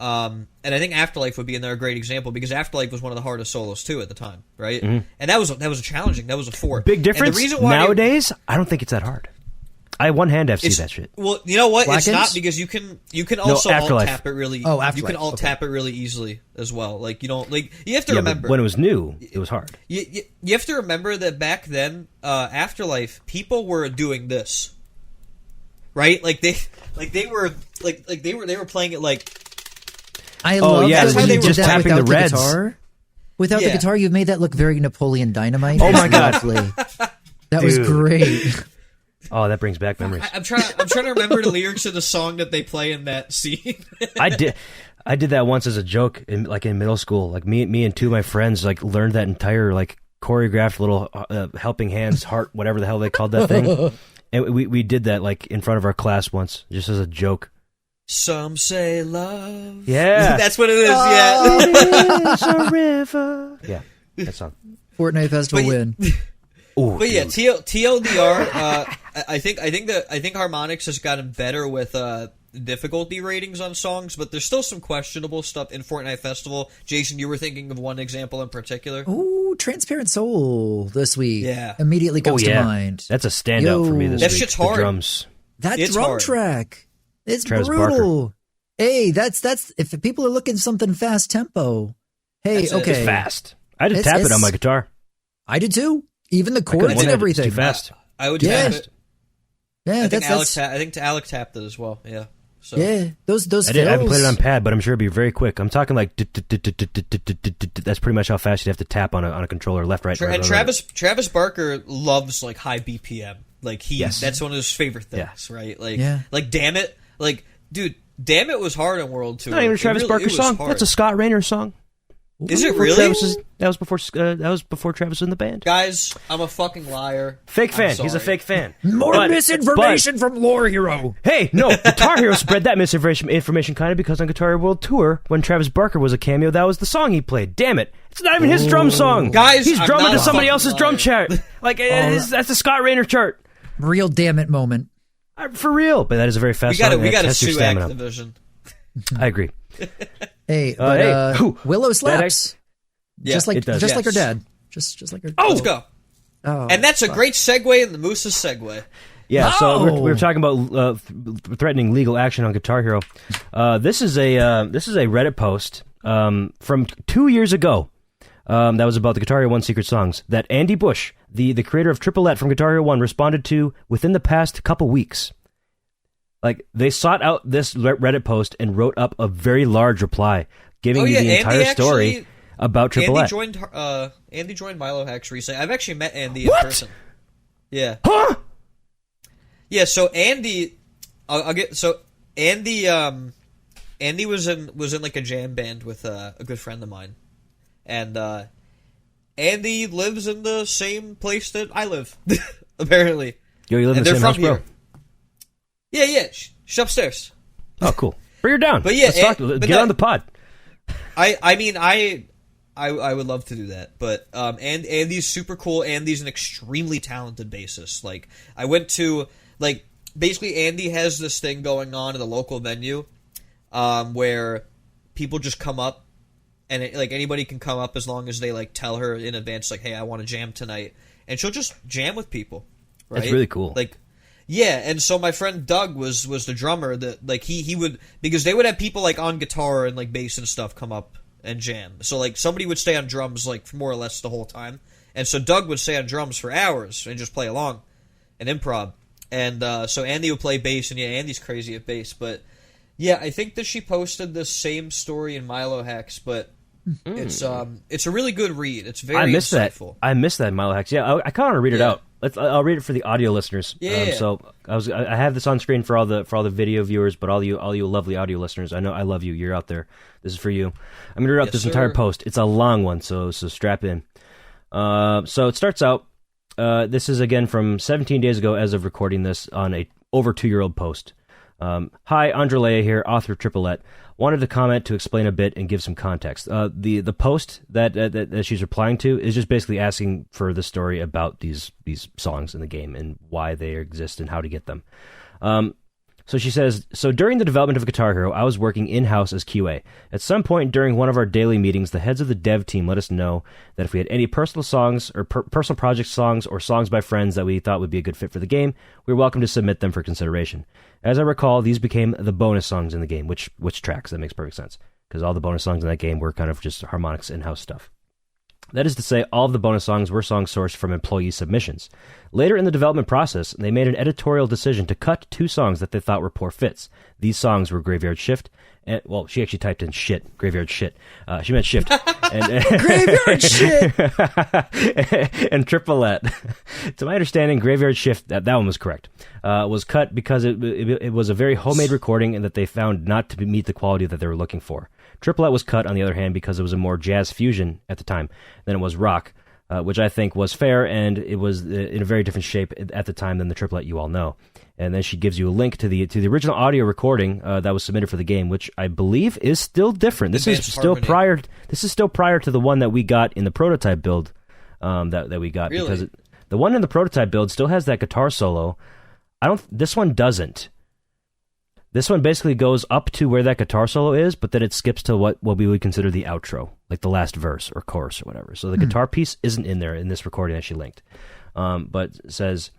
And I think Afterlife would be another great example because Afterlife was one of the hardest solos too at the time, right? Mm-hmm. And that was a challenging. That was a 4. Big difference. And the reason why nowadays, I don't think it's that hard. I one-hand FC that shit. Well, you know what? Blackens? It's not because you can also alt tap it really. Oh, Afterlife. You can alt tap it really easily as well. Like you don't like you have to remember when it was new, it was hard. You have to remember that back then, Afterlife people were doing this, right? Like they were playing it like. I love that when you did just that tapping without the reds. guitar. Without the guitar, you've made that look very Napoleon Dynamite. Oh my god, that was great. Oh, that brings back memories. I'm trying to remember the lyrics of the song that they play in that scene. I did that once as a joke in middle school. Like me and two of my friends like learned that entire like choreographed little helping hands heart whatever the hell they called that thing, and we did that like in front of our class once just as a joke. Some say love. Yeah. That's what it is, It's a river. Yeah, that song. Fortnite Festival win. Ooh, but yeah, TLDR, I think Harmonix has gotten better with difficulty ratings on songs, but there's still some questionable stuff in Fortnite Festival. Jason, you were thinking of one example in particular? Ooh, Transparent Soul this week. Yeah. Immediately comes to mind. That's a standout for me this week. That shit's hard. The drums. That it's drum hard. track. It's Travis brutal. Barker. Hey, that's if people are looking something fast tempo. Hey, That's it. okay. It's fast. I just tap it on my guitar. I did too. Even the chords and everything. It's too fast. I would tap it. Yeah, I think Alec tapped it as well. Yeah. So. Yeah, those I haven't played it on pad, but I'm sure it'd be very quick. I'm talking like that's pretty much how fast you'd have to tap on a controller, left, right, right. And Travis Barker loves like high BPM. Like that's one of his favorite things, right? Like Damn It, like dude, Damn It was hard on World Tour. Not even a Travis Barker song. Hard. That's a Scott Raynor song. Is it really? That was before Travis was in the band. Guys, I'm a fucking liar. Fake fan. He's a fake fan. More misinformation from Lore Hero. Hey, no, Guitar Hero spread that misinformation kind of because on Guitar Hero World Tour, when Travis Barker was a cameo, that was the song he played. Damn it. It's not even his drum song. Guys, he's drumming to somebody fucking else's liar. drum chart. Like, that's the Scott Raynor chart. Real damn it moment. For real. But that is a very fast song. We got to Test your sue stamina. Activision. I agree. Hey, but Willow slaps. Yeah, just like yes. like her dad. Just like her. Oh, let's go. Oh, and that's a great segue in the Moose's segue. Yeah, so we were talking about threatening legal action on Guitar Hero. This is a Reddit post from 2 years ago. That was about the Guitar Hero 1 secret songs that Andi Buch, the creator of Trippolette from Guitar Hero 1, responded to within the past couple weeks. Like, they sought out this Reddit post and wrote up a very large reply, giving you the entire story about Trippolette. Andy joined Milo Hacks recently. I've actually met Andy in person. Yeah. Huh? Yeah. So Andy, Andy was in like a jam band with a good friend of mine, and Andy lives in the same place that I live, apparently. Yo, you live in the same house, bro? Yeah. She's upstairs. Oh, cool. Bring her down. But yeah, get on the pod. I mean, I would love to do that, but Andy's super cool. Andy's an extremely talented bassist. Like, I went to, like, basically Andy has this thing going on in the local venue, where people just come up, and anybody can come up as long as they like tell her in advance, like, hey, I want to jam tonight, and she'll just jam with people. Right? That's really cool. Like, Yeah, and so my friend Doug was the drummer that like he would, because they would have people like on guitar and like bass and stuff come up and jam. So like somebody would stay on drums like for more or less the whole time, and so Doug would stay on drums for hours and just play along and improv. And so Andy would play bass, and yeah, Andy's crazy at bass. But yeah, I think that she posted the same story in Milo Hacks, but it's a really good read. It's very insightful. I missed that in Milo Hacks. Yeah, I kind of want to read it out. I'll read it for the audio listeners. Yeah. So I have this on screen for all the video viewers, but all you lovely audio listeners, I know I love you. You're out there. This is for you. I'm gonna read out this entire post. It's a long one, so strap in. So it starts out. This is again from 17 days ago, as of recording this, on a over 2-year-old post. Hi, Andrelea here, author of Trippolette. Wanted to comment to explain a bit and give some context. The post that she's replying to is just basically asking for the story about these songs in the game and why they exist and how to get them. So she says, so during the development of Guitar Hero, I was working in-house as QA. At some point during one of our daily meetings, the heads of the dev team let us know that if we had any personal songs or personal project songs or songs by friends that we thought would be a good fit for the game, we were welcome to submit them for consideration. As I recall, these became the bonus songs in the game, which tracks. That makes perfect sense, because all the bonus songs in that game were kind of just Harmonix in-house stuff. That is to say, all of the bonus songs were songs sourced from employee submissions. Later in the development process, they made an editorial decision to cut 2 songs that they thought were poor fits. These songs were Graveyard Shift, and, well, she actually typed in shit, Graveyard Shit. She meant Shift. Graveyard Shit! And Trippolette. To my understanding, Graveyard Shift, that one was correct, was cut because it was a very homemade recording and that they found not to meet the quality that they were looking for. Trippolette was cut, on the other hand, because it was a more jazz fusion at the time than it was rock, which I think was fair, and it was in a very different shape at the time than the Trippolette you all know. And then she gives you a link to the original audio recording that was submitted for the game, which I believe is still different. This is still prior to the one that we got in the prototype build that we got. Really? Because the one in the prototype build still has that guitar solo. This one doesn't. This one basically goes up to where that guitar solo is, but then it skips to what we would consider the outro, like the last verse or chorus or whatever. So the guitar piece isn't in there in this recording that she linked. But it says,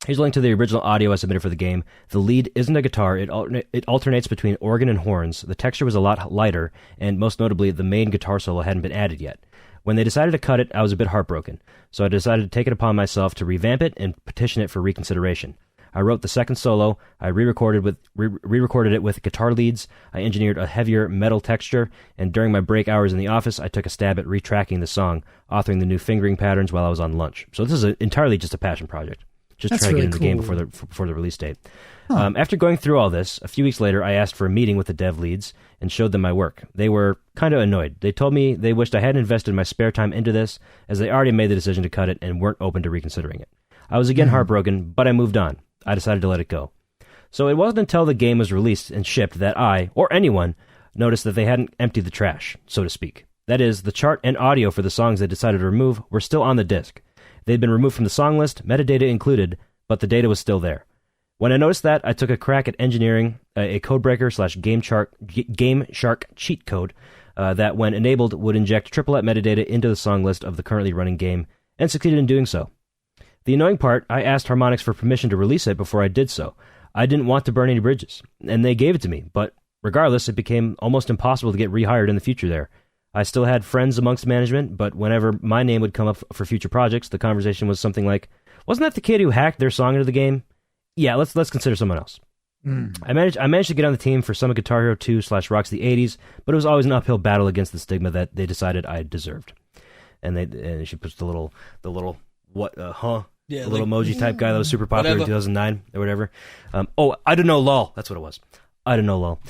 here's a link to the original audio I submitted for the game. The lead isn't a guitar. It alternates between organ and horns. The texture was a lot lighter, and most notably, the main guitar solo hadn't been added yet. When they decided to cut it, I was a bit heartbroken. So I decided to take it upon myself to revamp it and petition it for reconsideration. I wrote the second solo, I re-recorded it with guitar leads, I engineered a heavier metal texture, and during my break hours in the office, I took a stab at retracking the song, authoring the new fingering patterns while I was on lunch. So this is entirely just a passion project, just trying to get in the game before the release date. Huh. After going through all this, a few weeks later, I asked for a meeting with the dev leads and showed them my work. They were kind of annoyed. They told me they wished I hadn't invested my spare time into this, as they already made the decision to cut it and weren't open to reconsidering it. I was again heartbroken, but I moved on. I decided to let it go. So it wasn't until the game was released and shipped that I, or anyone, noticed that they hadn't emptied the trash, so to speak. That is, the chart and audio for the songs they decided to remove were still on the disc. They'd been removed from the song list, metadata included, but the data was still there. When I noticed that, I took a crack at engineering a codebreaker/Game Shark cheat code that, when enabled, would inject Trippolette metadata into the song list of the currently running game, and succeeded in doing so. The annoying part, I asked Harmonix for permission to release it before I did so. I didn't want to burn any bridges, and they gave it to me, but regardless, it became almost impossible to get rehired in the future there. I still had friends amongst management, but whenever my name would come up for future projects, the conversation was something like, wasn't that the kid who hacked their song into the game? Yeah, let's consider someone else. I managed to get on the team for some of Guitar Hero 2/Rocks the 80s, but it was always an uphill battle against the stigma that they decided I deserved. And she puts the little what, yeah, the little emoji type guy that was super popular in 2009 or whatever. I don't know, lol. That's what it was. I don't know, lol.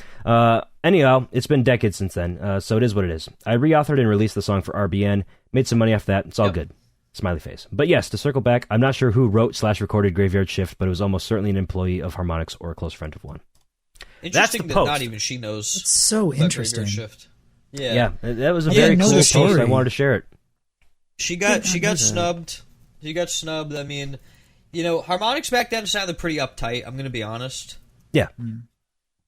Anyhow, it's been decades since then, so it is what it is. I reauthored and released the song for RBN, made some money off that. It's all good. Smiley face. But yes, to circle back, I'm not sure who wrote/recorded Graveyard Shift, but it was almost certainly an employee of Harmonix or a close friend of one. Interesting that not even she knows. It's so interesting. Shift. Yeah, that was a very cool post. I wanted to share it. She got snubbed. She got snubbed. I mean, Harmonix back then sounded pretty uptight. I'm going to be honest. Yeah.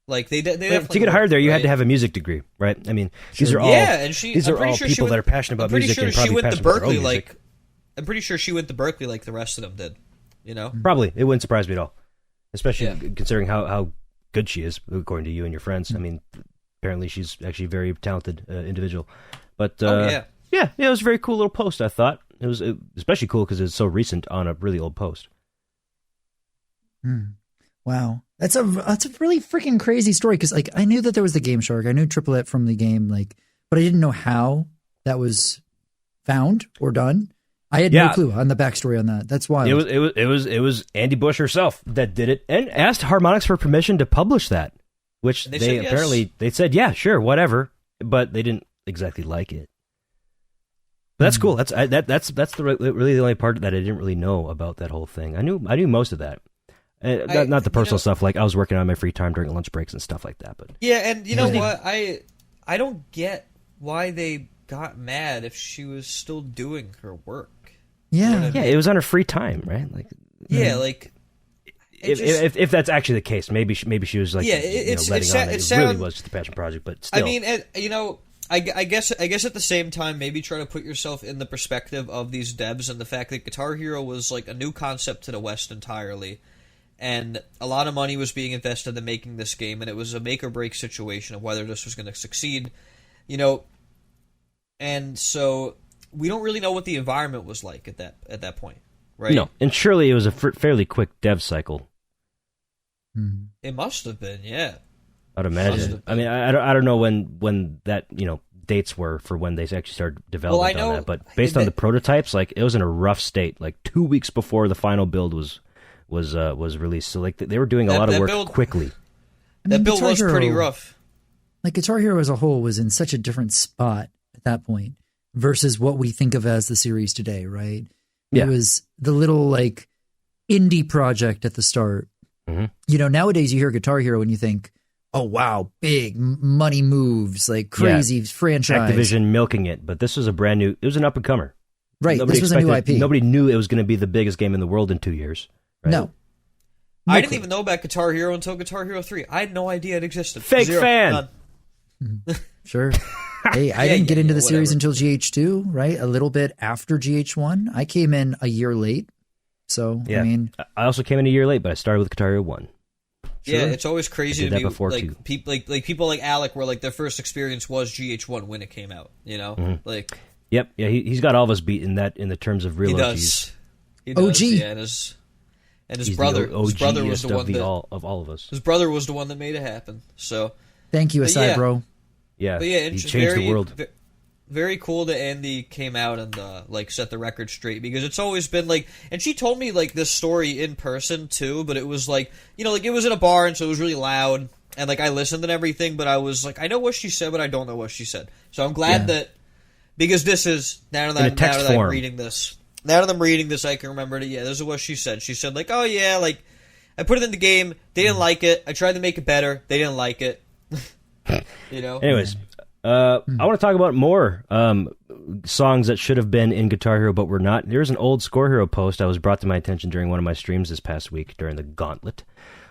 Like they to get hired there, you had to have a music degree, right? I mean, these are all these are all people that are passionate about music and probably passionate about their own music. I'm pretty sure she went to Berkeley like the rest of them did. Probably. It wouldn't surprise me at all. especially considering how good she is, according to you and your friends. I mean, apparently she's actually a very talented individual. But yeah, it was a very cool little post, I thought. It was especially cool because it's so recent on a really old post. Wow. That's a really freaking crazy story, because like I knew that there was the Game Shark. I knew Trippolette from the game, like, but I didn't know how that was found or done. I had no clue on the backstory on that. That's why it was Andi Buch herself that did it and asked Harmonix for permission to publish that, which they apparently they said sure, whatever, but they didn't exactly like it. But that's cool. That's really the only part that I didn't really know about that whole thing. I knew most of that. Not the personal stuff, like I was working on my free time during lunch breaks and stuff like that. But and you know what? I don't get why they got mad if she was still doing her work. Yeah, you know what I mean? It was on her free time, right? Like, like if that's actually the case, maybe she was like, letting on that it really was just a passion project. But still, I mean, I guess at the same time, maybe try to put yourself in the perspective of these devs and the fact that Guitar Hero was like a new concept to the West entirely. And a lot of money was being invested in making this game, and it was a make-or-break situation of whether this was going to succeed, And so we don't really know what the environment was like at that point, right? No, and surely it was a fairly quick dev cycle. It must have been, yeah. I'd imagine. I mean, I don't know when that dates were for when they actually started developing on that, but based on the prototypes, like it was in a rough state. Like 2 weeks before the final build was released, so like they were doing a lot of work quickly. That build was pretty rough. Like Guitar Hero as a whole was in such a different spot at that point versus what we think of as the series today, right? It was the little like indie project at the start. Nowadays you hear Guitar Hero and you think, oh wow, big money moves, like crazy franchise. Activision milking it, but this was it was an up and comer. Right, this was a new IP. Nobody knew it was going to be the biggest game in the world in 2 years. Right? No. I didn't even know about Guitar Hero until Guitar Hero 3. I had no idea it existed. Fake fan. Sure. Hey, I didn't get into the series until GH2, right? A little bit after GH1. I came in a year late. So, I mean, I also came in a year late, but I started with Guitar Hero 1. Sure. Yeah, it's always crazy to me. Like people like Alec, where like their first experience was GH1 when it came out. Like. Yep. Yeah, he's got all of us beat in the terms of real OGs. He does. OG. Yeah, and his brother. His brother was the one that of all of us. His brother was the one that made it happen. So. Thank you, Asai, bro. Yeah. But yeah, he changed the world. Very cool that Andi came out and like set the record straight, because it's always been like, and she told me like this story in person too, but it was like, like it was in a bar, and so it was really loud, and like I listened and everything, but I was like, I know what she said, but I don't know what she said. So I'm glad that, because this is now that I'm reading this, I can remember it. Yeah, this is what she said. She said like, oh yeah, like I put it in the game, they didn't like it. I tried to make it better, they didn't like it. Anyways. I want to talk about more songs that should have been in Guitar Hero but were not. There's an old Score Hero post that was brought to my attention during one of my streams this past week during the Gauntlet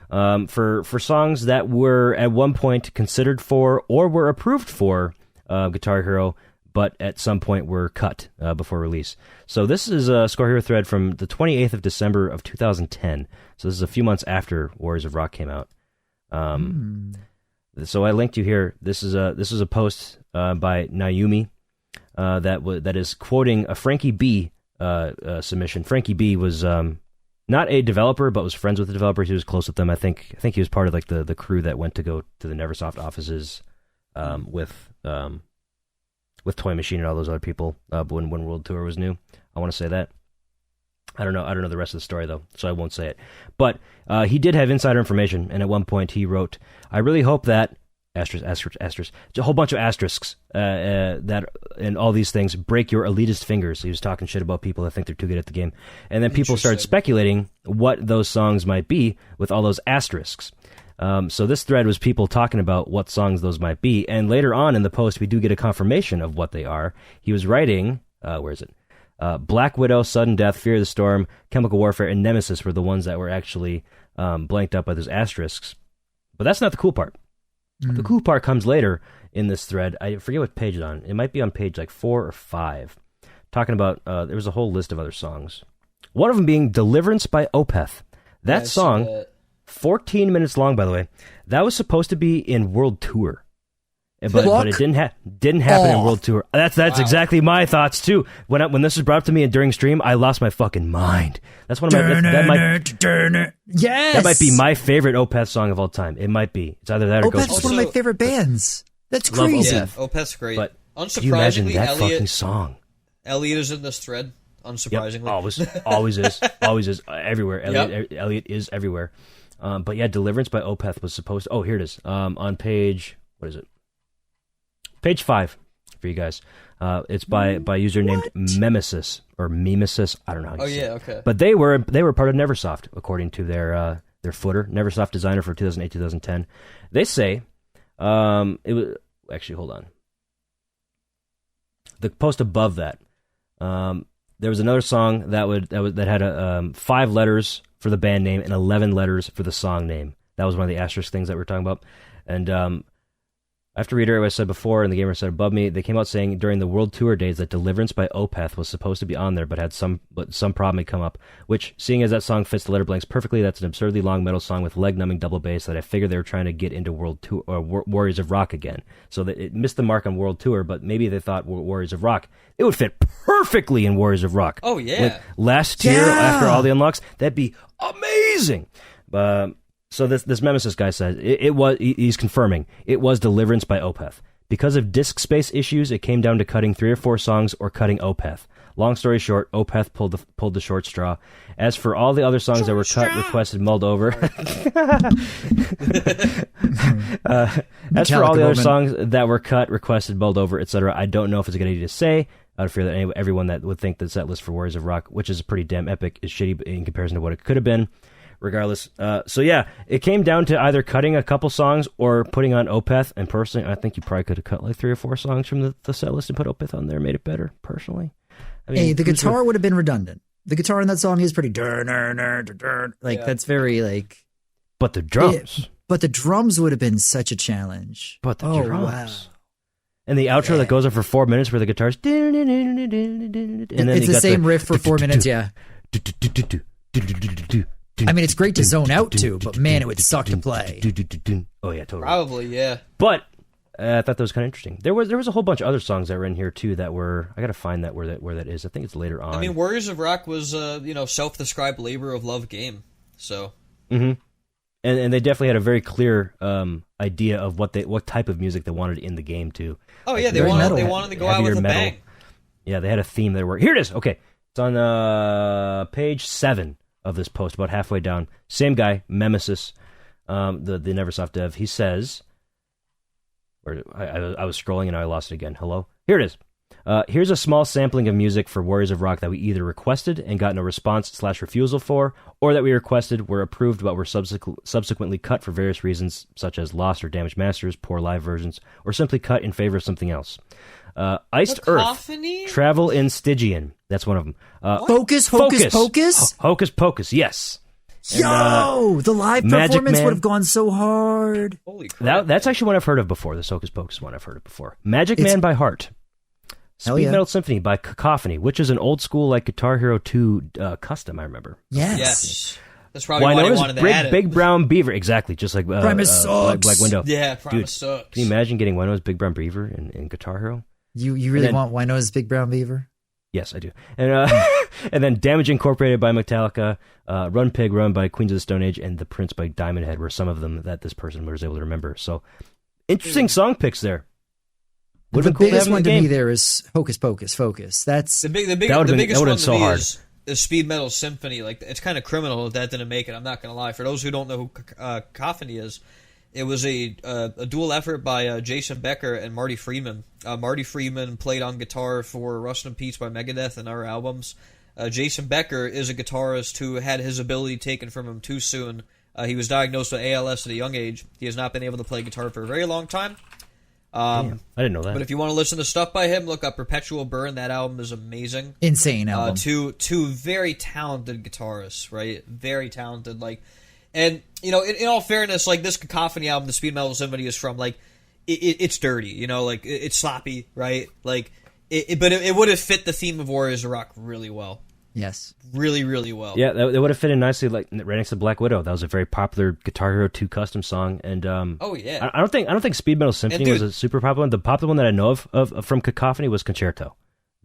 for songs that were at one point considered for or were approved for Guitar Hero, but at some point were cut before release. So this is a Score Hero thread from the 28th of December of 2010. So this is a few months after Warriors of Rock came out. So I linked you here. This is a post by Naomi that is quoting a Frankie B submission. Frankie B was not a developer, but was friends with the developers. He was close with them. I think he was part of like the crew that went to go to the Neversoft offices with Toy Machine and all those other people when World Tour was new. I want to say that. I don't know the rest of the story, though, so I won't say it. But he did have insider information, and at one point he wrote, I really hope that, asterisk, a whole bunch of asterisks, that and all these things break your elitist fingers. He was talking shit about people that think they're too good at the game. And then people started speculating what those songs might be with all those asterisks. So this thread was people talking about what songs those might be, and later on in the post we do get a confirmation of what they are. He was writing, where is it? Black Widow, Sudden Death, Fear of the Storm, Chemical Warfare, and Nemesis were the ones that were actually blanked up by those asterisks. But that's not the cool part. The cool part comes later in this thread. I forget what page it's on. It might be on page like 4 or 5. Talking about, there was a whole list of other songs. One of them being Deliverance by Opeth. That song 14 minutes long, by the way. That was supposed to be in World Tour. But it didn't happen in World Tour. That's exactly my thoughts too. When this was brought up to me and during stream, I lost my fucking mind. That's one of my that might be my favorite Opeth song of all time. It might be. It's either that or Opeth is one of my favorite bands. That's crazy. Yeah, Opeth's great. But unsurprisingly, can you imagine that fucking song? Elliot is in this thread. Unsurprisingly, yep, always is everywhere. Elliot is everywhere. But yeah, Deliverance by Opeth was supposed to. Oh, here it is. On page, what is it? Page 5 for you guys. It's by a user named Memesis or Mimesis. I don't know how you say it. Okay. But they were part of Neversoft according to their footer. Neversoft designer for 2008-2010. They say it was actually, hold on. The post above that, there was another song that had 5 letters for the band name and 11 letters for the song name. That was one of the asterisk things that we were talking about. And I have to reiterate what I said before, and the gamer said above me. They came out saying during the World Tour days that Deliverance by Opeth was supposed to be on there, but some problem had come up. Which, seeing as that song fits the letter blanks perfectly, that's an absurdly long metal song with leg-numbing double bass that I figured they were trying to get into World Tour or Warriors of Rock again. So that it missed the mark on World Tour, but maybe they thought Warriors of Rock. It would fit perfectly in Warriors of Rock. Oh yeah. Last year, after all the unlocks, that'd be amazing. So this Memesis guy says he's confirming it was Deliverance by Opeth. Because of disk space issues, it came down to cutting 3 or 4 songs or cutting Opeth. Long story short, Opeth pulled the short straw. As for all the other songs that were cut, requested, mulled over. As for all the other songs that were cut, requested, mulled over, etc., I don't know if it's a good idea to say. I would fear that everyone that would think the set list for Warriors of Rock, which is pretty damn epic, is shitty in comparison to what it could have been. Regardless, so yeah, it came down to either cutting a couple songs or putting on Opeth. And personally, I think you probably could have cut like 3 or 4 songs from the set list and put Opeth on there, made it better. Personally, I mean, the guitar would have been redundant. The guitar in that song is pretty that's very like. But the drums. But the drums would have been such a challenge. But the drums. Wow. And the outro that goes on for 4 minutes where the guitar's. And then it's the same riff for 4 minutes. Yeah. I mean, it's great to zone out to, but man, it would suck to play. Oh yeah, totally. Probably, yeah. But I thought that was kind of interesting. There was a whole bunch of other songs that were in here too that were. I got to find that where that is. I think it's later on. I mean, Warriors of Rock was self-described labor of love game. So. Mm-hmm. And they definitely had a very clear idea of what type of music they wanted in the game too. Oh yeah, they wanted to go out with a bang. Yeah, they had a theme that worked. Here it is. Okay, it's on page 7 of this post, about halfway down. Same guy, Memesis, the Neversoft dev. He says, I was scrolling and I lost it again. Hello? Here it is. Here's a small sampling of music for Warriors of Rock that we either requested and got no response/refusal for, or that we requested, were approved, but were subsequently cut for various reasons, such as lost or damaged masters, poor live versions, or simply cut in favor of something else. Iced Cacophony? Earth, Travel in Stygian. That's one of them. Hocus Pocus? Hocus Pocus, yes. Yo, the live performance would have gone so hard. Holy crap. That's actually one I've heard of before. This Hocus Pocus one I've heard of before. Magic Man by Heart. Speed Metal Symphony by Cacophony, which is an old school like Guitar Hero 2 custom, I remember. Yes. That's probably why they wanted to add it. Big Brown Beaver, exactly, just like Primus sucks. Black Widow. Yeah, Primus sucks. Can you imagine getting Wino's Big Brown Beaver in Guitar Hero? You really want Wino's Big Brown Beaver? Yes, I do. And and then Damage Incorporated by Metallica, Run Pig Run by Queens of the Stone Age, and The Prince by Diamond Head were some of them that this person was able to remember. So, interesting song picks there. The biggest one to me there is Hocus Pocus Focus. That's the biggest one to me is Speed Metal Symphony. Like, it's kind of criminal if that didn't make it. I'm not going to lie. For those who don't know who Cacophony is, it was a dual effort by Jason Becker and Marty Friedman. Marty Friedman played on guitar for Rust in Peace by Megadeth and other albums. Jason Becker is a guitarist who had his ability taken from him too soon. He was diagnosed with ALS at a young age. He has not been able to play guitar for a very long time. Damn, I didn't know that. But if you want to listen to stuff by him, look up Perpetual Burn. That album is amazing. Insane album. Two very talented guitarists, right? Very talented. And in all fairness, like this Cacophony album, the Speed Metal Symphony is from, like, it's dirty, it's sloppy, right? Like, but it would have fit the theme of Warriors of Rock really well. Yes. really, really well. Yeah, that would have fit in nicely, like right next to Black Widow. That was a very popular Guitar Hero 2 custom song, and Oh yeah. I don't think Speed Metal Symphony was a super popular one. The popular one that I know of from Cacophony was Concerto.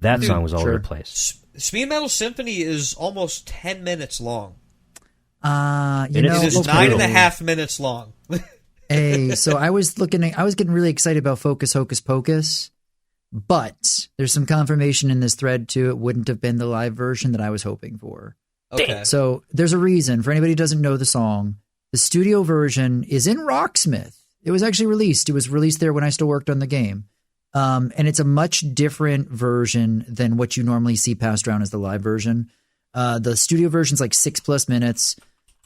That song was all over the place. Speed Metal Symphony is almost 10 minutes long. It is 9.5 minutes long. Hey, so I was getting really excited about Focus Hocus Pocus, but there's some confirmation in this thread too. It wouldn't have been the live version that I was hoping for. Okay. So there's a reason. For anybody who doesn't know the song, the studio version is in Rocksmith. It was actually released. It was released there when I still worked on the game. And it's a much different version than what you normally see passed around as the live version. The studio version's like 6+ minutes.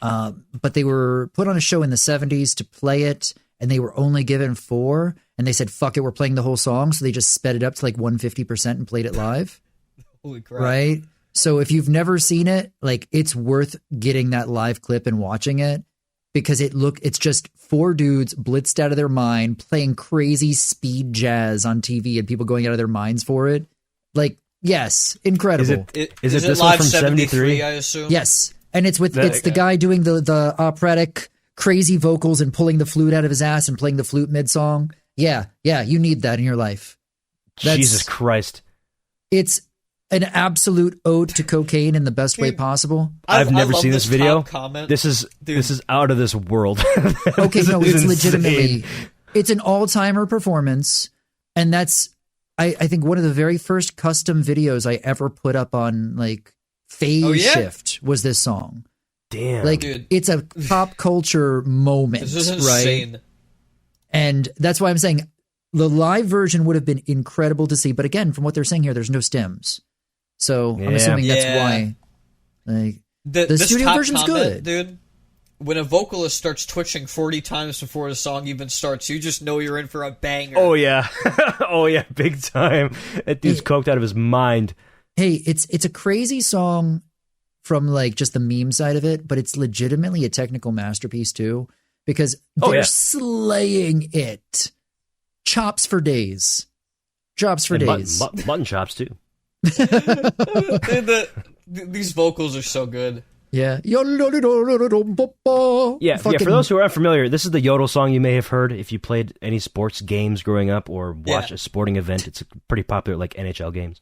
But they were put on a show in the 70s to play it, and they were only given 4, and they said, fuck it, we're playing the whole song, so they just sped it up to like 150% and played it live. Holy crap. Right? So if you've never seen it, like, it's worth getting that live clip and watching it, because it's just 4 dudes blitzed out of their mind playing crazy speed jazz on TV and people going out of their minds for it. Like, yes, incredible. Is it this live one from 73? I assume? Yes. And it's the guy doing the operatic crazy vocals and pulling the flute out of his ass and playing the flute mid song. Yeah, you need that in your life. Jesus Christ. It's an absolute ode to cocaine in the best way possible. I've never seen this video. Comment. This is out of this world. Okay, no, it's legitimately, it's an all-timer performance, and that's I think one of the very first custom videos I ever put up on like Phase Shift was this song. Damn. Like, dude. It's a pop culture moment, This is insane. right? And that's why I'm saying the live version would have been incredible to see. But again, from what they're saying here, there's no stems. So I'm assuming that's why. Like, the studio version's good. Dude. When a vocalist starts twitching 40 times before the song even starts, you just know you're in for a banger. Oh, yeah. Oh, yeah, big time. That dude's coked out of his mind. Hey, it's a crazy song from like just the meme side of it, but it's legitimately a technical masterpiece too, because they're slaying it. Chops for days. Chops for days. Mutton chops too. These vocals are so good. Yeah. Yeah, for those who are unfamiliar, this is the yodel song you may have heard if you played any sports games growing up or watched a sporting event. It's pretty popular, like NHL games.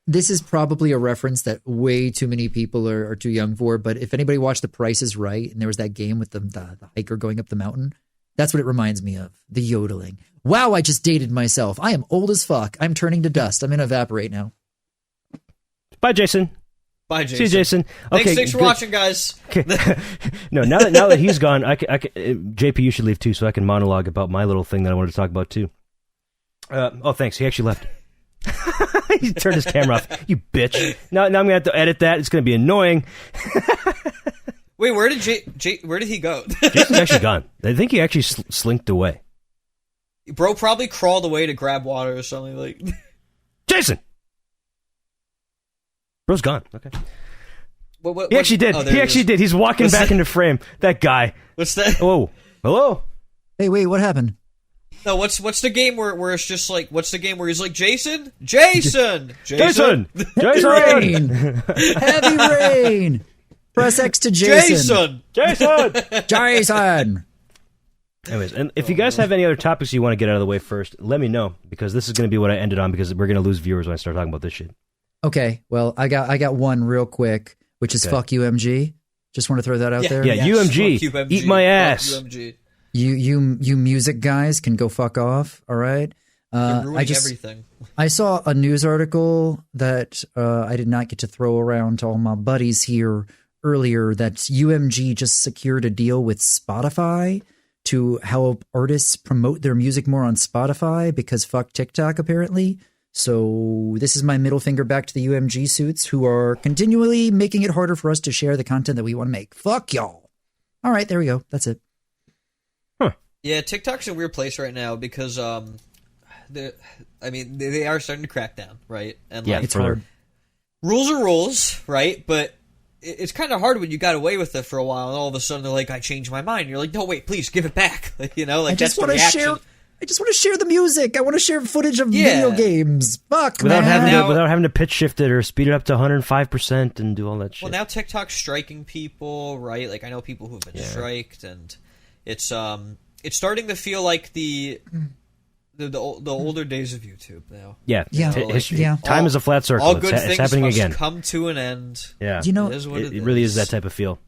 This is probably a reference that way too many people are too young for, but if anybody watched The Price is Right and there was that game with the hiker going up the mountain, that's what it reminds me of, the yodeling. Wow, I just dated myself. I am old as fuck. I'm turning to dust. I'm going to evaporate now. Bye, Jason. Bye, Jason. See you, Jason. Okay, thanks for watching, guys. Okay. No, now that he's gone, JP, you should leave too, so I can monologue about my little thing that I wanted to talk about too. Thanks. He actually left. He turned his camera off. You bitch. Now I'm gonna have to edit that. It's gonna be annoying. Wait, where did where did he go? Jason's actually gone. I think he actually slinked away. Bro probably crawled away to grab water or something like. Jason. Bro's gone. Okay. What, he actually did. He actually did. He's walking back into frame. That guy. What's that? Oh, hello. Hey, wait, what happened? No, what's the game where it's just like, what's the game where he's like, Jason? Jason! Rain! Heavy rain! Press X to Jason! Jason! Anyways, and if you guys have any other topics you want to get out of the way first, let me know, because this is going to be what I ended on, because we're going to lose viewers when I start talking about this shit. Okay, well, I got one real quick, which is fuck UMG. Just want to throw that out there. Yeah, UMG. Eat my ass. UMG. You music guys can go fuck off. All right. Everything. I saw a news article that I did not get to throw around to all my buddies here earlier, that UMG just secured a deal with Spotify to help artists promote their music more on Spotify, because fuck TikTok apparently. So this is my middle finger back to the UMG suits, who are continually making it harder for us to share the content that we want to make. Fuck y'all. All right, there we go. That's it. Yeah, TikTok's in a weird place right now because, they are starting to crack down, right? And it's hard. Rules are rules, right? But it's kind of hard when you got away with it for a while, and all of a sudden they're like, "I changed my mind." And you're like, "No, wait, please give it back." I just want to share. I just want to share the music. I want to share footage of video games. Fuck, without man. without having to pitch shift it or speed it up to 105% and do all that shit. Well, now TikTok's striking people, right? Like I know people who've been striked, and it's starting to feel like the older days of YouTube now. Yeah. Yeah. Time is a flat circle. All good it's things happening must again. come to an end. Yeah. You know, it really is that type of feel.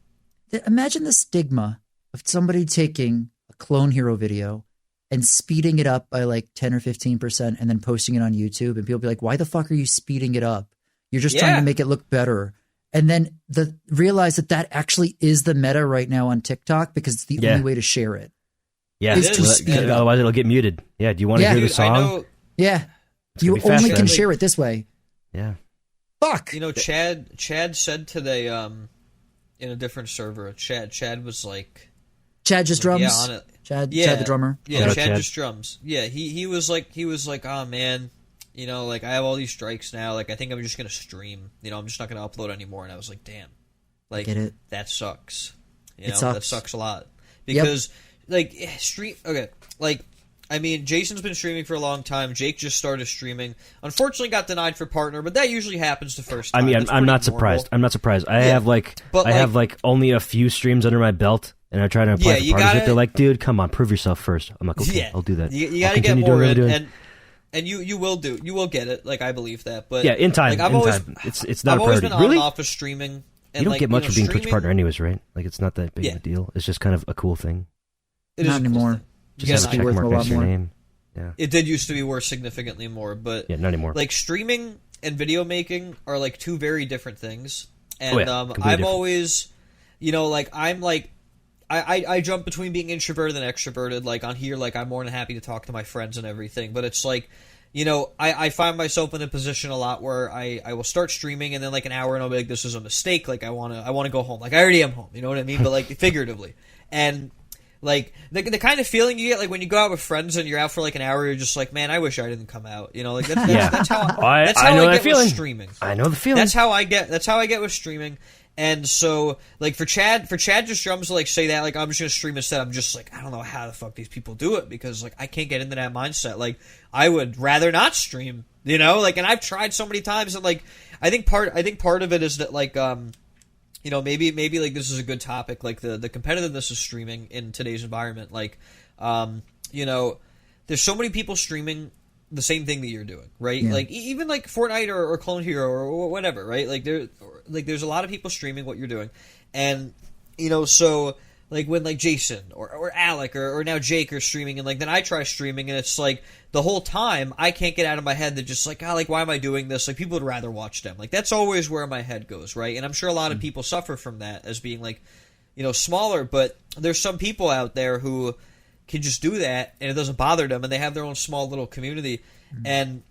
Imagine the stigma of somebody taking a clone hero video and speeding it up by like 10 or 15% and then posting it on YouTube, and people be like, why the fuck are you speeding it up? You're just trying to make it look better. And then realize that actually is the meta right now on TikTok because it's the only way to share it. Yeah, otherwise it'll get muted. Yeah, do you want to hear the song? I know, you only can share it this way. Yeah. Fuck. You know, Chad said today in a different server, Chad was like... Chad just drums? Yeah, on it. Chad the drummer? Yeah, Chad just drums. Yeah, he was like, oh man, you know, like I have all these strikes now, like I think I'm just going to stream. You know, I'm just not going to upload anymore. And I was like, damn. Like, that sucks. You know, that sucks a lot. Because... Like, I mean, Jason's been streaming for a long time. Jake just started streaming. Unfortunately, got denied for partner, but that usually happens the first time. I mean, I'm not surprised. I'm not surprised. I have only a few streams under my belt, and I try to apply for partnership. They're like, dude, come on, prove yourself first. I'm like, okay, I'll do that. You got to get more in, and you will get it. Like, I believe that. But yeah, in time. Time. It's not a priority. I've always been on and off of streaming. And you don't get much for being Twitch partner, anyways, right? Like, it's not that big of a deal. It's just kind of a cool thing. Not anymore. Just have a check mark next to your name. Yeah. It did used to be worth significantly more, but not anymore. Like streaming and video making are like two very different things. And I've different. always, you know, like I'm like I jump between being introverted and extroverted. Like on here, like I'm more than happy to talk to my friends and everything. But it's like, you know, I find myself in a position a lot where I will start streaming and then like an hour and I'll be like, this is a mistake. Like I wanna go home. Like I already am home. You know what I mean? But like figuratively. And like the kind of feeling you get like when you go out with friends and you're out for like an hour, you're just like, man, I wish I didn't come out. You know, like that's how I know that get feeling. with streaming. I know the feeling. That's how I get with streaming. And so like for Chad just drums to like say that like I'm just gonna stream instead. I'm just like I don't know how the fuck these people do it because like I can't get into that mindset. Like I would rather not stream. You know, like and I've tried so many times and like I think part of it is that like you know, maybe like this is a good topic, like the competitiveness of streaming in today's environment. Like, you know, there's so many people streaming the same thing that you're doing, right? Yeah. Like even like Fortnite or Clone Hero or whatever, right? Like there's a lot of people streaming what you're doing, and you know, so like when like Jason or Alec or now Jake are streaming, and like then I try streaming, and it's like the whole time I can't get out of my head that just like like why am I doing this? Like people would rather watch them. Like that's always where my head goes, right? And I'm sure a lot of people suffer from that as being like, you know, smaller, but there's some people out there who can just do that and it doesn't bother them, and they have their own small little community. And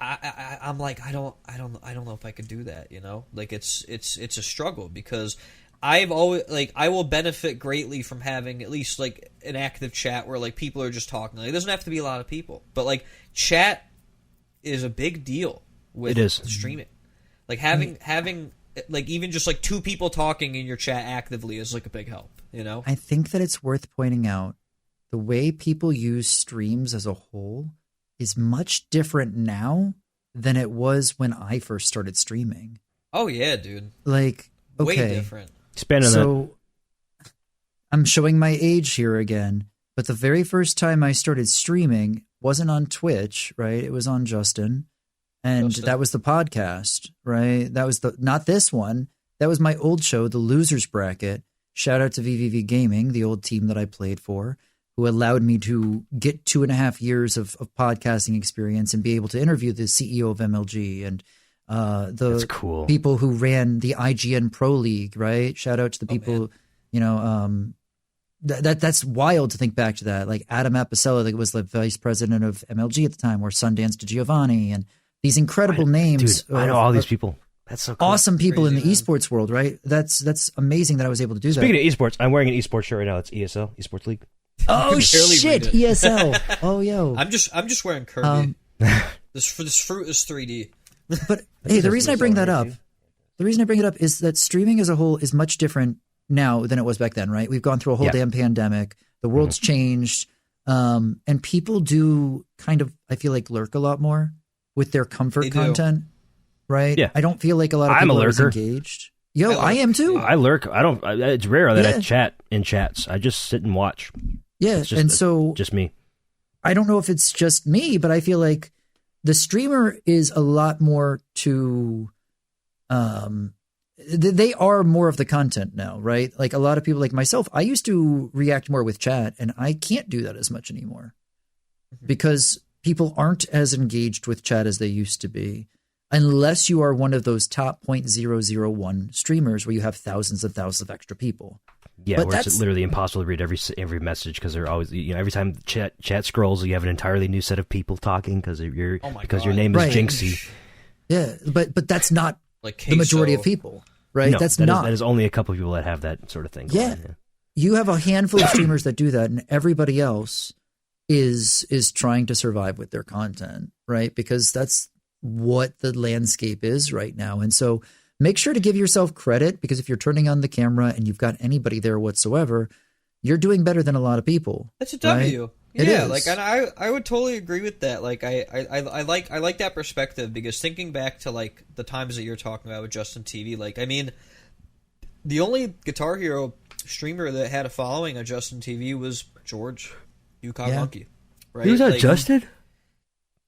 I'm like I don't know if I could do that, you know? Like it's a struggle because I've always like I will benefit greatly from having at least like an active chat where like people are just talking. Like, it doesn't have to be a lot of people, but like chat is a big deal with streaming. Like having like even just like two people talking in your chat actively is like a big help. You know, I think that it's worth pointing out the way people use streams as a whole is much different now than it was when I first started streaming. Oh yeah, dude. Like okay. Way different. So I'm showing my age here again, but the very first time I started streaming wasn't on Twitch, right? It was on Justin, and that was the podcast, right? That was not this one. That was my old show, The Losers Bracket. Shout out to VVV Gaming, the old team that I played for, who allowed me to get 2.5 years of podcasting experience and be able to interview the CEO of MLG and the cool. people who ran the IGN Pro League, right? Shout out to the people, you know, that's wild to think back to that. Like Adam Apicella, that was the vice president of MLG at the time, or Sundance DiGiovanni, and these incredible names. Dude, I know all these people. That's so cool. Awesome people in the esports world, right? That's amazing that I was able to do that. Speaking of esports, I'm wearing an esports shirt right now. It's ESL, Esports League. Oh shit, ESL. Oh yo. I'm just wearing Kirby. This fruit is 3D. But hey, the reason I bring that up is that streaming as a whole is much different now than it was back then, right? We've gone through a whole damn pandemic. The world's changed. And people do kind of, I feel like, lurk a lot more with their comfort content, right? Yeah. I don't feel like a lot of people are as engaged. Yo, I am too. I lurk. It's rare that I chat in chats. I just sit and watch. Yeah, just me. I don't know if it's just me, but I feel like the streamer is a lot more to, they are more of the content now, right? Like a lot of people like myself, I used to react more with chat, and I can't do that as much anymore because people aren't as engaged with chat as they used to be, unless you are one of those top 0.001 streamers where you have thousands and thousands of extra people. Yeah, where it's literally impossible to read every message because they're always, every time chat scrolls, you have an entirely new set of people talking because your name is Jinxie. Yeah, but that's not like the majority of people, right? No, that's that is only a couple of people that have that sort of thing. Yeah. You have a handful of streamers that do that, and everybody else is trying to survive with their content, right? Because that's what the landscape is right now. And so make sure to give yourself credit, because if you're turning on the camera and you've got anybody there whatsoever, you're doing better than a lot of people. That's a W. Right? Yeah, like, and I would totally agree with that. Like, I like that perspective, because thinking back to like the times that you're talking about with Justin TV, like, I mean, the only Guitar Hero streamer that had a following on Justin TV was George Yukon Monkey. Right? Who's that, Justin?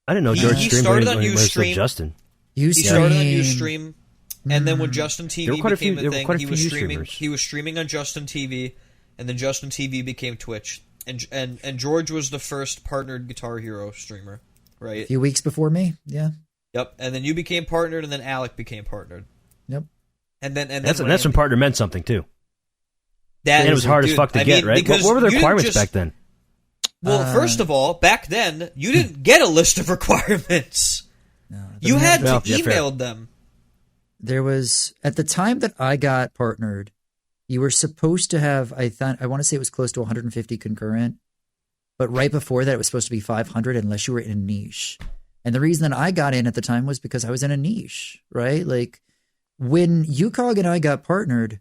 I didn't know George streamed when he was with Justin. He started on Ustream, and then when Justin TV became a thing, he was streaming on Justin TV, and then Justin TV became Twitch, and George was the first partnered Guitar Hero streamer, right? A few weeks before me, yeah. Yep, and then you became partnered, and then Alec became partnered. Yep. And then that's when partner meant something too. And it was hard as fuck to get, right? What were the requirements back then? Well, first of all, back then, you didn't get a list of requirements. No, you had to email them. There was, at the time that I got partnered, you were supposed to have, I want to say it was close to 150 concurrent, but right before that it was supposed to be 500 unless you were in a niche. And the reason that I got in at the time was because I was in a niche, right? Like, when UCOG and I got partnered,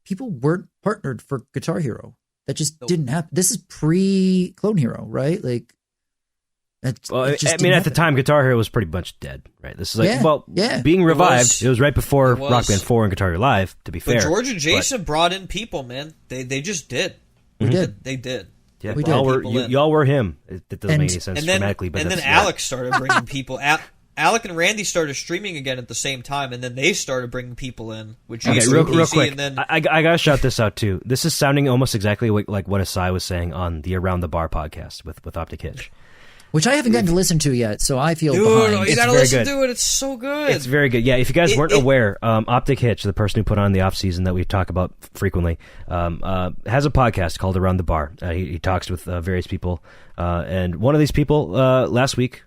people weren't partnered for Guitar Hero. That just didn't happen. This is pre-Clone Hero, right? Like, at the time, Guitar Hero was pretty much dead, right? This is like, being revived. It was right before Rock Band 4 and Guitar Hero Live, to be fair. But George and Jason brought in people, man. They just did. We did. They did. Yeah, y'all were him. It doesn't make any sense grammatically. But then Alec started bringing people. Alec and Randy started streaming again at the same time, and then they started bringing people in. Which real quick, and then I gotta shout this out too. This is sounding almost exactly like what Asai was saying on the Around the Bar podcast with Optic Hitch, which I haven't gotten to listen to yet, so I feel behind. You gotta listen to it. It's so good. It's very good. Yeah, if you guys weren't aware, Optic Hitch, the person who put on the off season that we talk about frequently, has a podcast called Around the Bar. He talks with various people, and one of these people last week,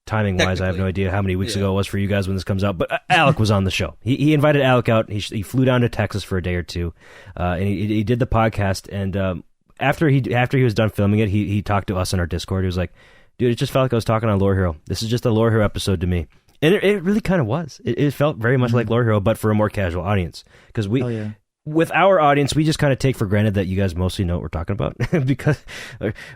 timing wise, I have no idea how many weeks ago it was for you guys when this comes out, but Alec was on the show. He invited Alec out. He flew down to Texas for a day or two, and he did the podcast. And after he was done filming it, he talked to us on our Discord. He was like, "Dude, it just felt like I was talking on Lore Hero. This is just a Lore Hero episode to me." And it really kind of was. It felt very much like Lore Hero, but for a more casual audience. Because with our audience, we just kind of take for granted that you guys mostly know what we're talking about because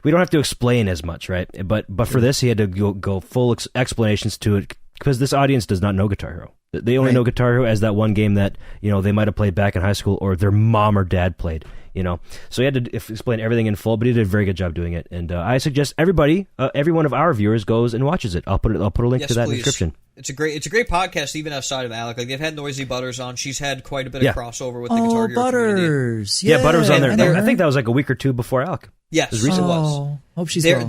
we don't have to explain as much, right? But for this, he had to go full explanations to it because this audience does not know Guitar Hero. They only know Guitar Hero as that one game that they might have played back in high school or their mom or dad played. So he had to explain everything in full, but he did a very good job doing it. And I suggest everybody, every one of our viewers, goes and watches it. I'll put a link to that in the description. It's a great podcast, even outside of Alec. Like, they've had Noisy Butters on. She's had quite a bit of crossover with the Guitar Hero Butters. community. Yeah, Butters on there. I think that was like a week or two before Alec. Yes, it was. Hope she's well.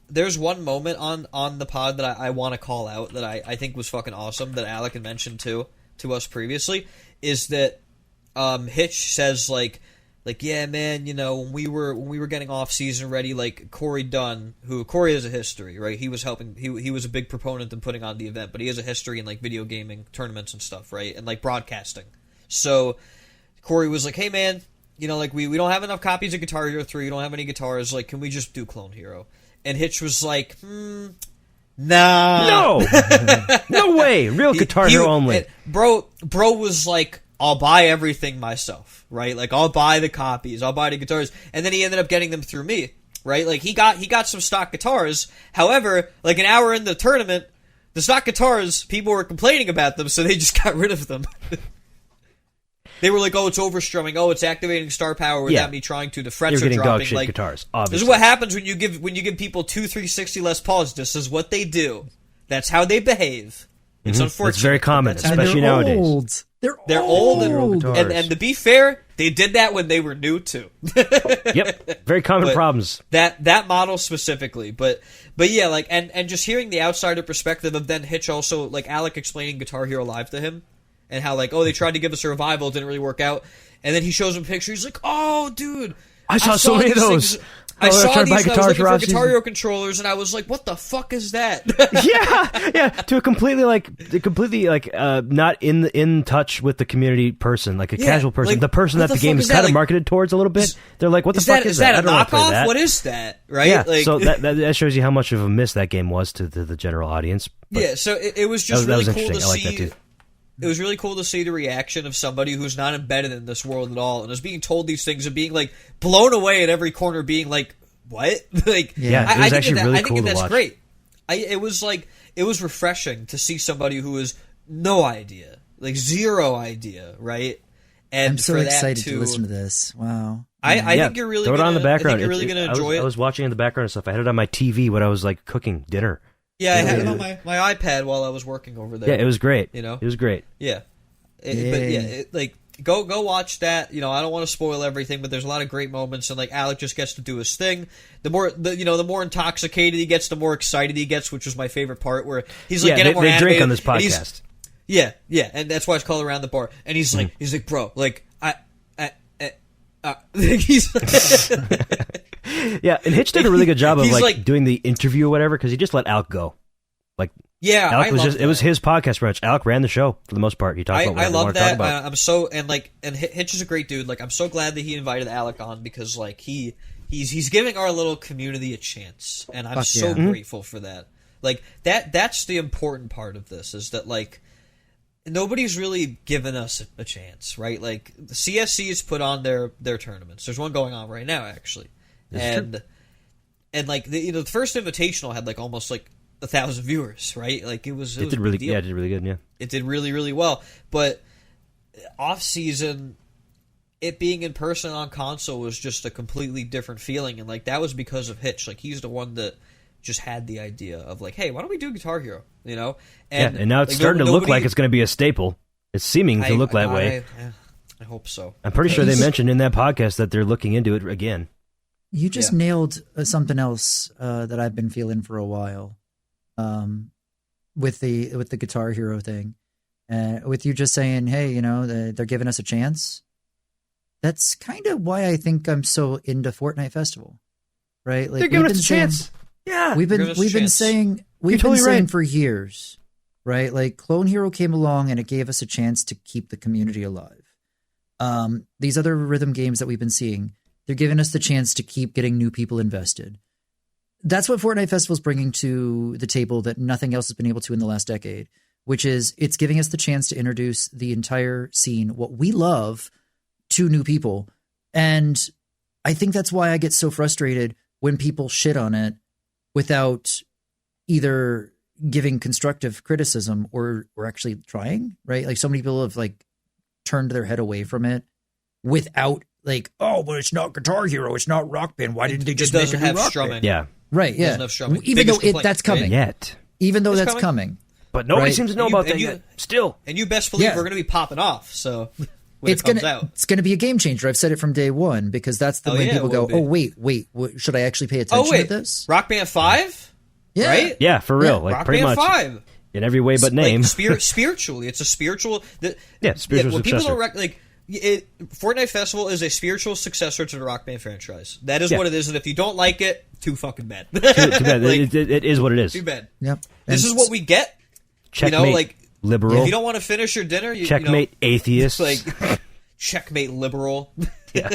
There's one moment on the pod that I want to call out that I think was fucking awesome that Alec had mentioned to us previously, is that Hitch says like, yeah, man, when we were getting off season ready, like Corey Dunn, who Corey has a history, right? He was helping. He was a big proponent in putting on the event, but he has a history in like video gaming tournaments and stuff, right? And like broadcasting. So Corey was like, hey, man, like we don't have enough copies of Guitar Hero 3. We don't have any guitars. Like, can we just do Clone Hero? And Hitch was like, nah. No. No way. Real Guitar Hero only. Bro was like, I'll buy everything myself, right? Like, I'll buy the copies, I'll buy the guitars, and then he ended up getting them through me, right? Like, he got some stock guitars. However, like an hour in the tournament, the stock guitars, people were complaining about them, so they just got rid of them. They were like, oh, it's overstrumming. Oh, it's activating star power without me trying to. The frets You're are getting dropping. dog shit like, guitars, obviously. This is what happens when you give people two 360 Les Pauls. This is what they do. That's how they behave. It's unfortunate. It's very common, especially nowadays. Old. They're old. They're old guitars. And to be fair, they did that when they were new too. Yep, very common But problems. That model specifically, but yeah, like and just hearing the outsider perspective of then Hitch also, like Alec explaining Guitar Hero Live to him, and how like, oh, they tried to give us a revival, it didn't really work out, and then he shows him pictures. He's like, oh, dude, I saw so many of those. I saw tried to buy these. I was looking for Guitar season. Hero controllers, and I was like, "What the fuck is that?" yeah, to a completely not in touch with the community person, like a casual person, like, the person that the game is kind of marketed towards a little bit. They're like, "What the fuck is that? Is that a I don't wanna play knockoff? that." What is that? Right? Yeah, like, so that shows you how much of a miss that game was to the general audience. But yeah, so it was just that was really cool to interesting. I like see. that too. It was really cool to see the reaction of somebody who's not embedded in this world at all, and is being told these things and being like blown away at every corner, being like, "What?" Like, yeah, it was actually really cool to watch. That's great. It was refreshing to see somebody who has no idea, like zero idea, right? And I'm so for that excited to listen to this. Wow. I think you're really throw it on the background. I think you're really going to enjoy it. I was watching in the background and stuff. I had it on my TV when I was like cooking dinner. Yeah, I had it on my iPad while I was working over there. Yeah, it was great. You know, it was great. Yeah, but yeah, like go watch that. You know, I don't want to spoil everything, but there's a lot of great moments, and like Alec just gets to do his thing. The more intoxicated he gets, the more excited he gets, which was my favorite part. Where he's like getting more animated. They drink on this podcast. Yeah, and that's why it's called Around the Bar. And he's like, bro, like he's. Yeah, and Hitch did a really good job of like doing the interview or whatever, because he just let Alec go. Like, yeah, Alec it was his podcast pretty much. Alec ran the show for the most part. He talked about whatever I love that. I'm so and Hitch is a great dude. Like, I'm so glad that he invited Alec on, because like he's giving our little community a chance, and I'm so grateful for that. Like that's the important part of this, is that like nobody's really given us a chance, right? Like the CSC has put on their tournaments. There's one going on right now, actually. And like the first Invitational had like almost like 1,000 viewers, right? Like it did really good. Yeah, it did really good. Yeah, it did really, really well. But off season, it being in person on console was just a completely different feeling, and like that was because of Hitch. Like he's the one that just had the idea of like, hey, why don't we do Guitar Hero? You know, and now it's starting to look like it's going to be a staple. It's seeming to look that way. I hope so. I'm pretty sure they mentioned in that podcast that they're looking into it again. You just nailed something else that I've been feeling for a while, with the Guitar Hero thing, with you just saying, "Hey, you know, they're giving us a chance." That's kind of why I think I'm so into Fortnite Festival, right? Like they're giving us a chance. Yeah, we've been saying for years, right? Like Clone Hero came along and it gave us a chance to keep the community alive. These other rhythm games that we've been seeing, they're giving us the chance to keep getting new people invested. That's what Fortnite Festival is bringing to the table that nothing else has been able to in the last decade, which is it's giving us the chance to introduce the entire scene, what we love, to new people. And I think that's why I get so frustrated when people shit on it without either giving constructive criticism or actually trying, right? Like so many people have like turned their head away from it without like, oh, but it's not Guitar Hero, it's not Rock Band. Why didn't they just make it have Rock strumming? Band? Yeah, right. Yeah, even though that's coming yet, even though that's coming, but nobody seems to know about that yet. Still, and you best believe we're going to be popping off. So it's gonna be a game changer. I've said it from day one, because that's the when people go, oh wait, should I actually pay attention to this? Rock Band 5, right? Yeah, for real, like Rock pretty Band much 5 in every way but name. Like, spiritually, it's a spiritual. Spiritual when successor. People don't Fortnite Festival is a spiritual successor to the Rock Band franchise. That is what it is, and if you don't like it, too fucking bad. Too bad. Like, it is what it is. Too bad. Yep. This is what we get. Checkmate, you know, like liberal. If you don't want to finish your dinner, checkmate, atheist. Like checkmate, liberal. Yeah.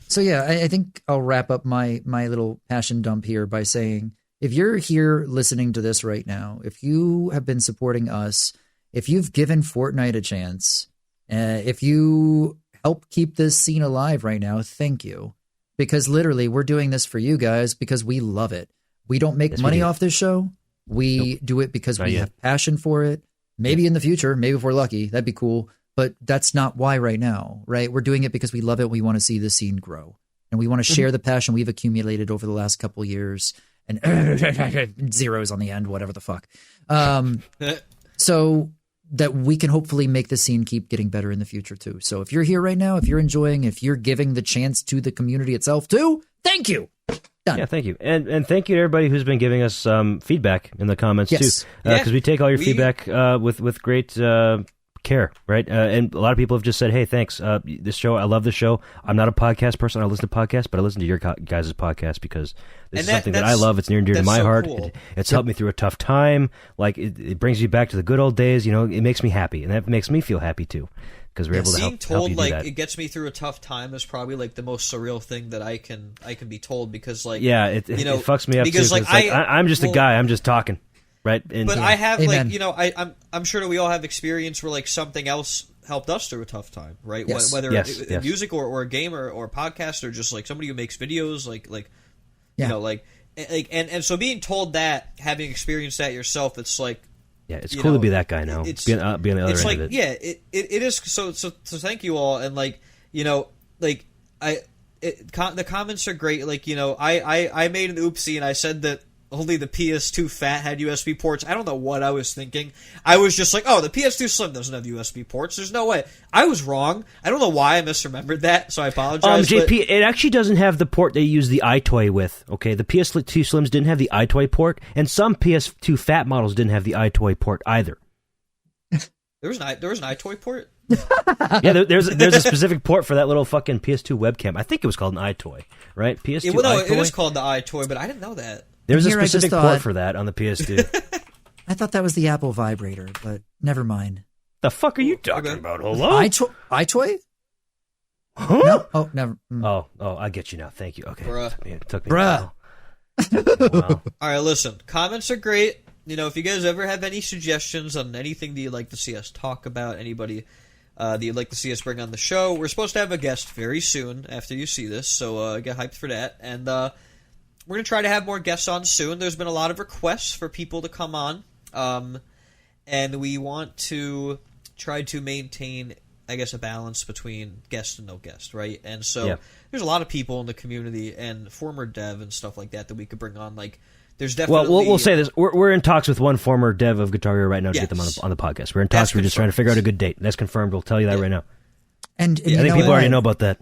So yeah, I think I'll wrap up my little passion dump here by saying, if you're here listening to this right now, if you have been supporting us if you've given Fortnite a chance, if you help keep this scene alive right now, thank you. Because literally, we're doing this for you guys because we love it. We don't make money off this show. We do it because we have passion for it. Maybe in the future, maybe if we're lucky, that'd be cool. But that's not why right now, right? We're doing it because we love it. We want to see the scene grow. And we want to share the passion we've accumulated over the last couple of years. And zeros on the end, whatever the fuck. So that we can hopefully make the scene keep getting better in the future too. So if you're here right now, if you're enjoying, if you're giving the chance to the community itself too, thank you. Done. Yeah, thank you. And thank you to everybody who's been giving us feedback in the comments too. Because we take all your feedback with great care, right? And a lot of people have just said, hey, thanks. This show, I love this show. I'm not a podcast person. I listen to podcasts, but I listen to your guys' podcast because this is something that I love. It's near and dear to my heart. Cool. It's helped me through a tough time. Like, it brings you back to the good old days. You know, it makes me happy. And that makes me feel happy too. Because we're able to help you do that. It gets me through a tough time is probably like the most surreal thing that I can be told because like it fucks me up because too, like I'm just a guy. I'm just talking. Right, but I have Amen. I'm sure that we all have experience where like something else helped us through a tough time, right? Yes. Whether music or a game or a podcast or just like somebody who makes videos, and so being told that, having experienced that yourself, it's like it's cool to be that guy now. It's be on the other end of it. It is. So thank you all, and the comments are great. Like I made an oopsie and I said that only the PS2 Fat had USB ports. I don't know what I was thinking. I was just like, oh, the PS2 Slim doesn't have USB ports. There's no way. I was wrong. I don't know why I misremembered that, so I apologize. JP, it actually doesn't have the port they use the iToy with. Okay, the PS2 Slims didn't have the iToy port, and some PS2 Fat models didn't have the iToy port either. There was an iToy port? Yeah, there's a specific port for that little fucking PS2 webcam. I think it was called an iToy, right? PS2 iToy? It is called the iToy, but I didn't know that. There's a specific port for that on the PS2. I thought that was the Apple vibrator, but never mind. The fuck are you talking about? Hello? iToy? Huh? No? Oh, never. Oh, I get you now. Thank you. Okay. Bruh. It took me Bruh. Wow. All right, listen. Comments are great. If you guys ever have any suggestions on anything that you'd like to see us talk about, anybody that you'd like to see us bring on the show, we're supposed to have a guest very soon after you see this, so get hyped for that. And we're going to try to have more guests on soon. There's been a lot of requests for people to come on, and we want to try to maintain, I guess, a balance between guest and no guest, right? And so there's a lot of people in the community and former dev and stuff like that we could bring on. Like, there's definitely... Well, we'll say this. We're in talks with one former dev of Guitar Hero right now to get them on the podcast. We're in talks. We're just trying to figure out a good date. That's confirmed. We'll tell you that right now. And I think people already know about that.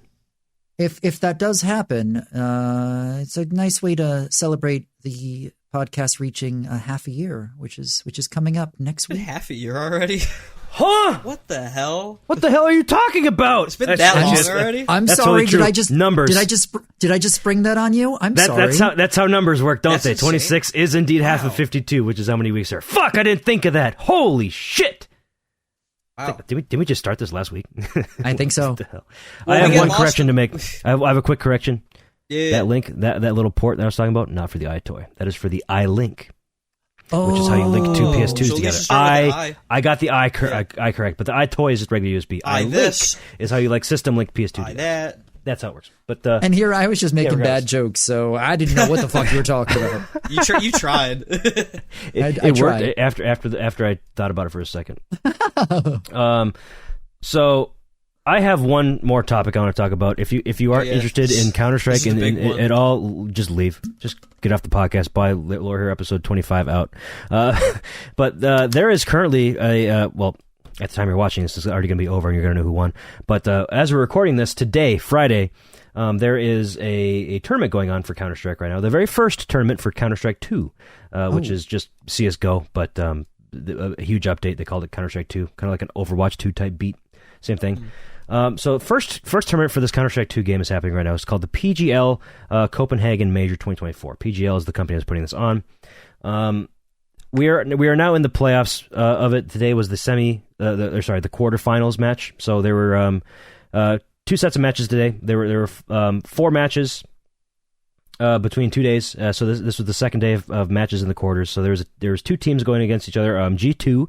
If that does happen, it's a nice way to celebrate the podcast reaching a half a year, which is coming up next week. Half a year already? Huh? What the hell? What the hell are you talking about? It's been that long already? I'm sorry. Did I just spring that on you? Sorry. That's how numbers work, don't they? Insane. 26 is indeed half of 52, which is how many weeks there are. Fuck! I didn't think of that. Holy shit! Wow. Did we just start this last week? I think so. What the hell? I have one correction to make. I have a quick correction. Yeah. That link, that little port that I was talking about, not for the iToy. That is for the iLink, which is how you link two PS2s together. I got the I correct, but the iToy is just regular USB. iLink is how you system link PS2 together. That's how it works. But and here I was just making bad jokes, so I didn't know what the fuck you were talking about. You tried. It worked after I thought about it for a second. So I have one more topic I want to talk about. If you are interested in Counter-Strike and at all, just leave. Just get off the podcast. Buy Lore Hero episode 25 out. But there is currently at the time you're watching this, it's already going to be over and you're going to know who won. But as we're recording this today, Friday, there is a tournament going on for Counter-Strike right now. The very first tournament for Counter-Strike 2, which is just CSGO, but a huge update. They called it Counter-Strike 2, kind of like an Overwatch 2 type beat. Same thing. So first tournament for this Counter-Strike 2 game is happening right now. It's called the PGL Copenhagen Major 2024. PGL is the company that's putting this on. We are now in the playoffs of it. Today was the the quarterfinals match. So there were 2 sets of matches today. There were 4 matches. between 2 days. So this was the second day of matches in the quarters. So there was two teams going against each other. G2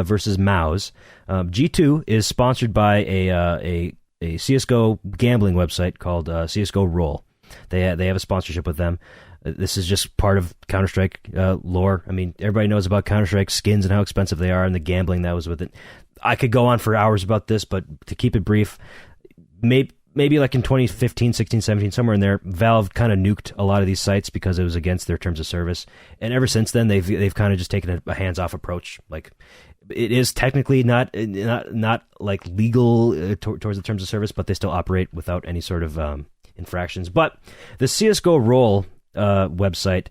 versus Mouse. G2 is sponsored by a CS:GO gambling website called CS:GO Roll. They have a sponsorship with them. This is just part of Counter-Strike lore. I mean, everybody knows about Counter-Strike skins and how expensive they are and the gambling that was with it. I could go on for hours about this, but to keep it brief, maybe like in 2015, 16, 17, somewhere in there, Valve kind of nuked a lot of these sites because it was against their terms of service. And ever since then, they've kind of just taken a hands-off approach. Like, it is technically not like legal towards the terms of service, but they still operate without any sort of infractions. But the CS:GO Roll website,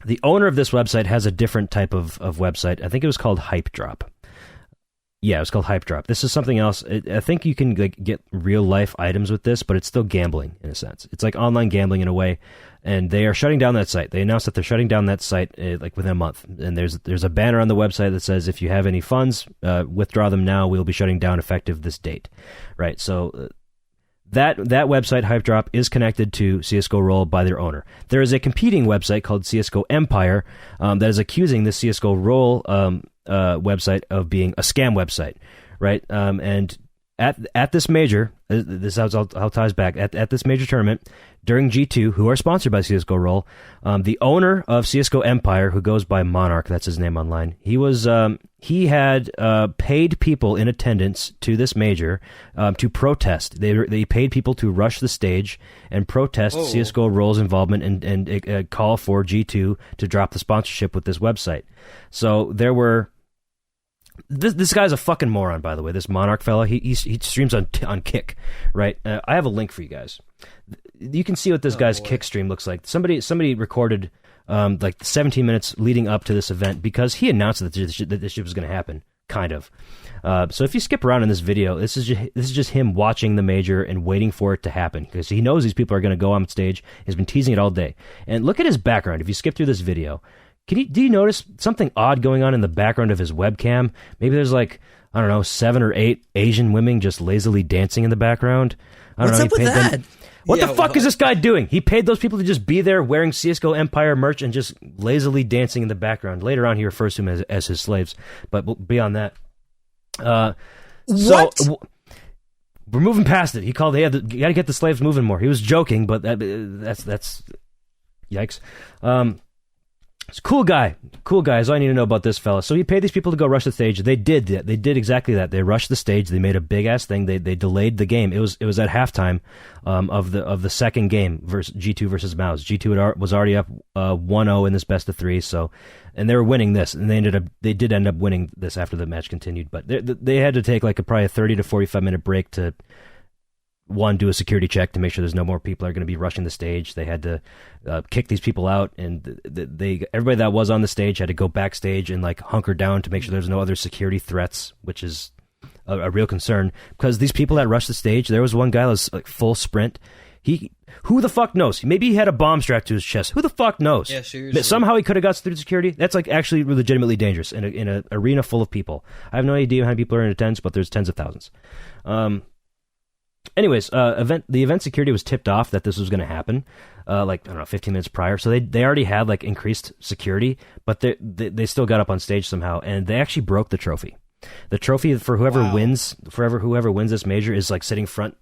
the owner of this website has a different type of website. I think it was called Hype Drop. Yeah, it was called Hype Drop. This is something else. I think you can get real life items with this, but it's still gambling in a sense. It's like online gambling in a way, and they are shutting down that site. They announced that they're shutting down that site like within a month. And there's a banner on the website that says, if you have any funds, withdraw them now. We'll be shutting down effective this date. Right. So that website, Hype Drop, is connected to CS:GO Roll by their owner. There is a competing website called CS:GO Empire that is accusing the CS:GO Roll website of being a scam website, right? And at this major, this is how it ties back. At this major tournament, during G2, who are sponsored by CS:GO Roll, the owner of CS:GO Empire, who goes by Monarch, that's his name online, he had paid people in attendance to this major to protest. They paid people to rush the stage and protest CS:GO Roll's involvement and call for G2 to drop the sponsorship with this website. So there were... This guy's a fucking moron, by the way. This Monarch fella, he streams on Kick, right? I have a link for you guys. You can see what this guy's Kick stream looks like. Somebody recorded like 17 minutes leading up to this event because he announced that this shit was going to happen, kind of. So if you skip around in this video, this is just him watching the major and waiting for it to happen because he knows these people are going to go on stage. He's been teasing it all day. And look at his background. If you skip through this video, do you notice something odd going on in the background of his webcam? Maybe there's like, I don't know, 7 or 8 Asian women just lazily dancing in the background. What's up with that? What the fuck is this guy doing? He paid those people to just be there wearing CS:GO Empire merch and just lazily dancing in the background. Later on, he refers to them as his slaves. But beyond that, what? So, we're moving past it. He called, hey, you got to get the slaves moving more. He was joking, but that's yikes. It's a cool guy is all I need to know about this fella. So he paid these people to go rush the stage. They did exactly that. They rushed the stage. They made a big ass thing. They delayed the game. It was at halftime of the second game versus G2 versus Mouse. G2 was already up 1-0 in this best of 3. So, and they were winning this, and they did end up winning this after the match continued. But they had to take like probably a 30 to 45 minute break to, one, do a security check to make sure there's no more people are going to be rushing the stage. They had to kick these people out, and everybody that was on the stage had to go backstage and like hunker down to make sure there's no other security threats, which is a real concern because these people that rushed the stage, there was one guy that was like full sprint. Who the fuck knows? Maybe he had a bomb strapped to his chest. Who the fuck knows? Yeah, seriously. But somehow he could have got through security. That's like actually legitimately dangerous in an arena full of people. I have no idea how many people are in attendance, but there's tens of thousands. Anyways, the event security was tipped off that this was going to happen, like, I don't know, 15 minutes prior. So they already had like increased security, but they still got up on stage somehow, and they actually broke the trophy. The trophy for whoever wins this major is like sitting front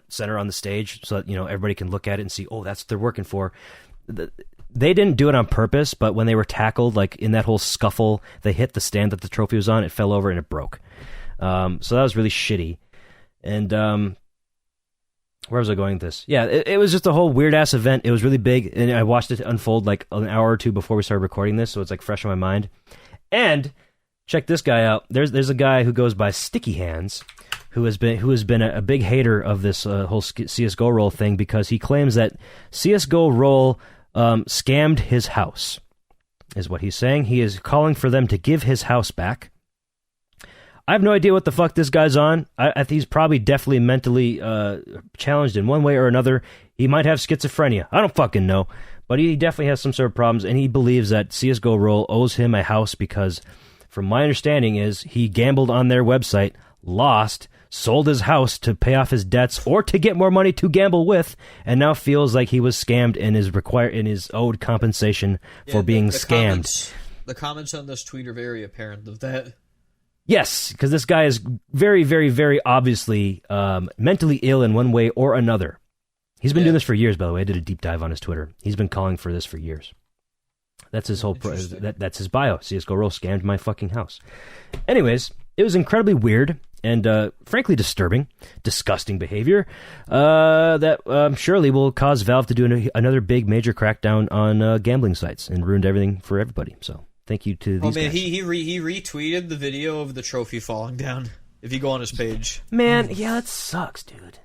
center on the stage, so that, you know, everybody can look at it and see, oh, that's what they're working for. They didn't do it on purpose, but when they were tackled, like in that whole scuffle, they hit the stand that the trophy was on. It fell over and it broke. So that was really shitty. And where was I going with this? Yeah, it was just a whole weird-ass event. It was really big, and I watched it unfold like an hour or two before we started recording this, so it's like fresh in my mind. And check this guy out. There's a guy who goes by Sticky Hands, who has been a big hater of this whole CS:GO Roll thing because he claims that CS:GO Roll scammed his house, is what he's saying. He is calling for them to give his house back. I have no idea what the fuck this guy's on. I think he's probably definitely mentally challenged in one way or another. He might have schizophrenia. I don't fucking know. But he definitely has some sort of problems, and he believes that CS:GO Roll owes him a house because, from my understanding, is he gambled on their website, lost, sold his house to pay off his debts or to get more money to gamble with, and now feels like he was scammed and is owed compensation for being scammed. The comments on this tweet are very apparent of that. Yes, because this guy is very, very, very obviously mentally ill in one way or another. He's been doing this for years, by the way. I did a deep dive on his Twitter. He's been calling for this for years. That's his whole that's his bio. CSGO Roll scammed my fucking house. Anyways, it was incredibly weird and frankly disturbing, disgusting behavior that surely will cause Valve to do another big major crackdown on gambling sites and ruined everything for everybody. So thank you to these guys. He retweeted the video of the trophy falling down. If you go on his page, man, yeah, that sucks, dude.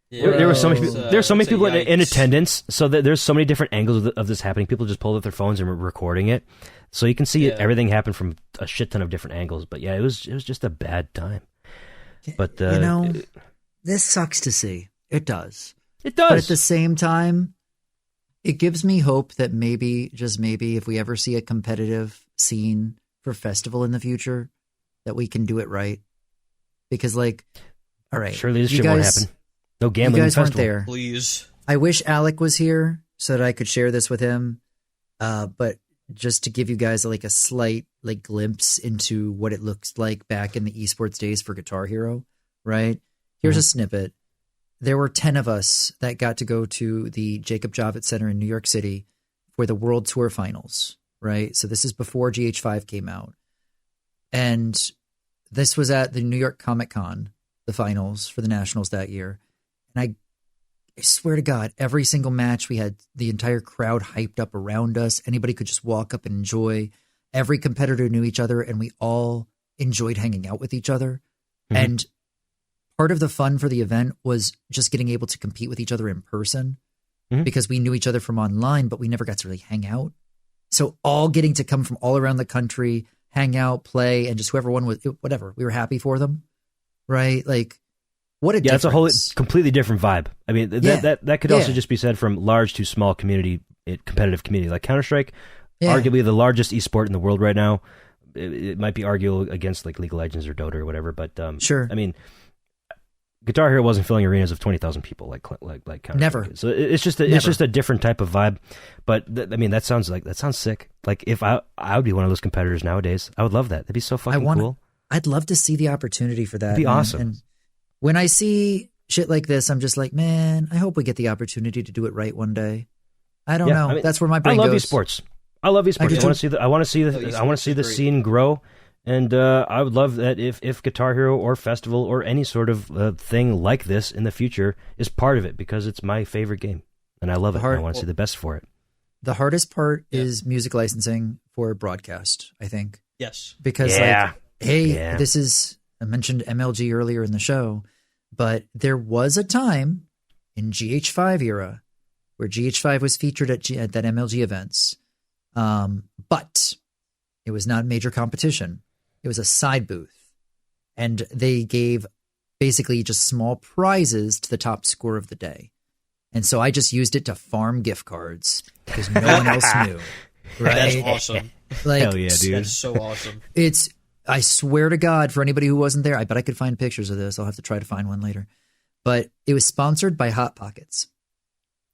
Yeah, there were so many people. There's so many people in attendance, so that there's so many different angles of this happening. People just pulled up their phones and were recording it, so you can see everything happen from a shit ton of different angles. But yeah, it was just a bad time. But this sucks to see. It does. It does. But at the same time, it gives me hope that maybe, just maybe, if we ever see a competitive scene for festival in the future, that we can do it right. Because, like, all right, surely this shit won't happen. No gambling. You guys weren't there. Please. I wish Alec was here so that I could share this with him. But just to give you guys like a slight like glimpse into what it looks like back in the esports days for Guitar Hero, right? Here's a snippet. There were 10 of us that got to go to the GHWT Center in New York City for the World Tour Finals, right? So this is before GH5 came out. And this was at the New York Comic Con, the finals for the Nationals that year. And I swear to God, every single match we had the entire crowd hyped up around us. Anybody could just walk up and enjoy. Every competitor knew each other, and we all enjoyed hanging out with each other. Mm-hmm. And part of the fun for the event was just getting able to compete with each other in person because we knew each other from online, but we never got to really hang out. So all getting to come from all around the country, hang out, play, and just whoever won was whatever. We were happy for them, right? Like, what a difference. It's a whole completely different vibe. I mean, that could also just be said from large to small competitive community. Like Counter-Strike, arguably the largest esport in the world right now. It might be arguable against like League of Legends or Dota or whatever, but sure. I mean, Guitar Hero wasn't filling arenas of 20,000 people like Counter-Strike. Never. So it's just a different type of vibe. But I mean, that sounds sick. Like if I would be one of those competitors nowadays, I would love that. That'd be so fucking cool. I'd love to see the opportunity for that. It'd be awesome. And when I see shit like this, I'm just like, man, I hope we get the opportunity to do it right one day. I don't know. I mean, that's where my brain goes. I love esports. I love esports. I want to see the scene grow, and I would love that if Guitar Hero or Festival or any sort of thing like this in the future is part of it, because it's my favorite game and I love it. And I want to see the best for it. The hardest part is music licensing for broadcast, I think. Yes, because this is, I mentioned MLG earlier in the show. But there was a time in GH5 era where GH5 was featured at that MLG events. But it was not major competition. It was a side booth. And they gave basically just small prizes to the top scorer of the day. And so I just used it to farm gift cards because no one else knew. Right? That's awesome. Like, hell yeah, dude. That's so awesome. I swear to God, for anybody who wasn't there, I bet I could find pictures of this. I'll have to try to find one later. But it was sponsored by Hot Pockets.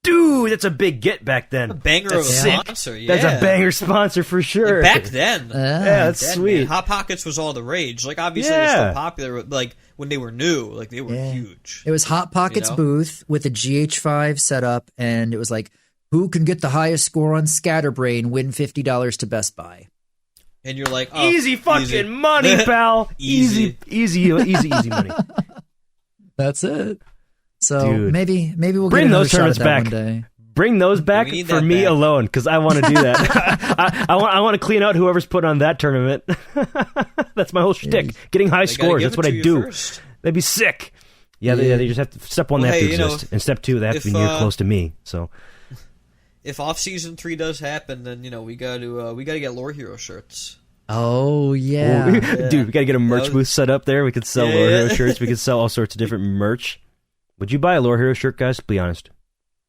Dude, that's a big get back then. A banger of a sponsor, yeah. That's a banger sponsor for sure. Back then. That's sweet. Man. Hot Pockets was all the rage. Like, obviously, it was so popular. Like, when they were new, like, they were huge. It was Hot Pockets booth with a GH5 setup, and it was like, who can get the highest score on Scatterbrain, win $50 to Best Buy. And you're like, easy fucking money, pal. easy money. That's it. So maybe we'll bring get those shot at that back one day. Bring those back for me alone, because I want to do that. I want to clean out whoever's put on that tournament. That's my whole shtick. Getting high scores. That's what I do. First. That'd be sick. Yeah, they just have to. Step one, they have to exist, and step two, they have to be near close to me. So. If off-season 3 does happen, then we got to get Lore Hero shirts. Oh yeah, dude, we got to get a merch booth set up there. We could sell Lore Hero shirts. We could sell all sorts of different merch. Would you buy a Lore Hero shirt, guys? Be honest.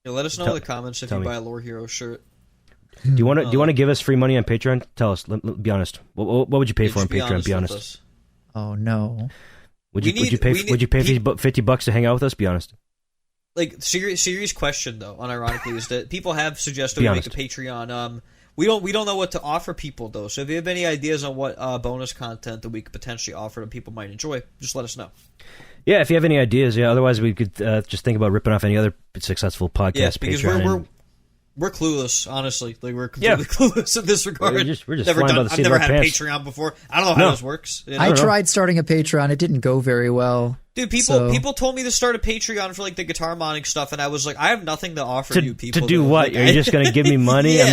Yeah, let us know in the comments if you buy a Lore Hero shirt. Do you want to give us free money on Patreon? Tell us. Be honest. What would you pay for on Patreon? Be honest. Oh no. Would you pay $50 to hang out with us? Be honest. Like serious question though, unironically, is that people have suggested we make a Patreon. We don't know what to offer people though. So if you have any ideas on what bonus content that we could potentially offer that people might enjoy, just let us know. Yeah, if you have any ideas, otherwise we could just think about ripping off any other successful podcast. Yeah, because we're clueless, honestly. Like we're completely clueless in this regard. We're just I've never had a Patreon before. I don't know how this works. I tried starting a Patreon. It didn't go very well. Dude, people told me to start a Patreon for like the guitar modding stuff, and I was like, I have nothing to offer you people. To do what? Are you just going to give me money? Yeah.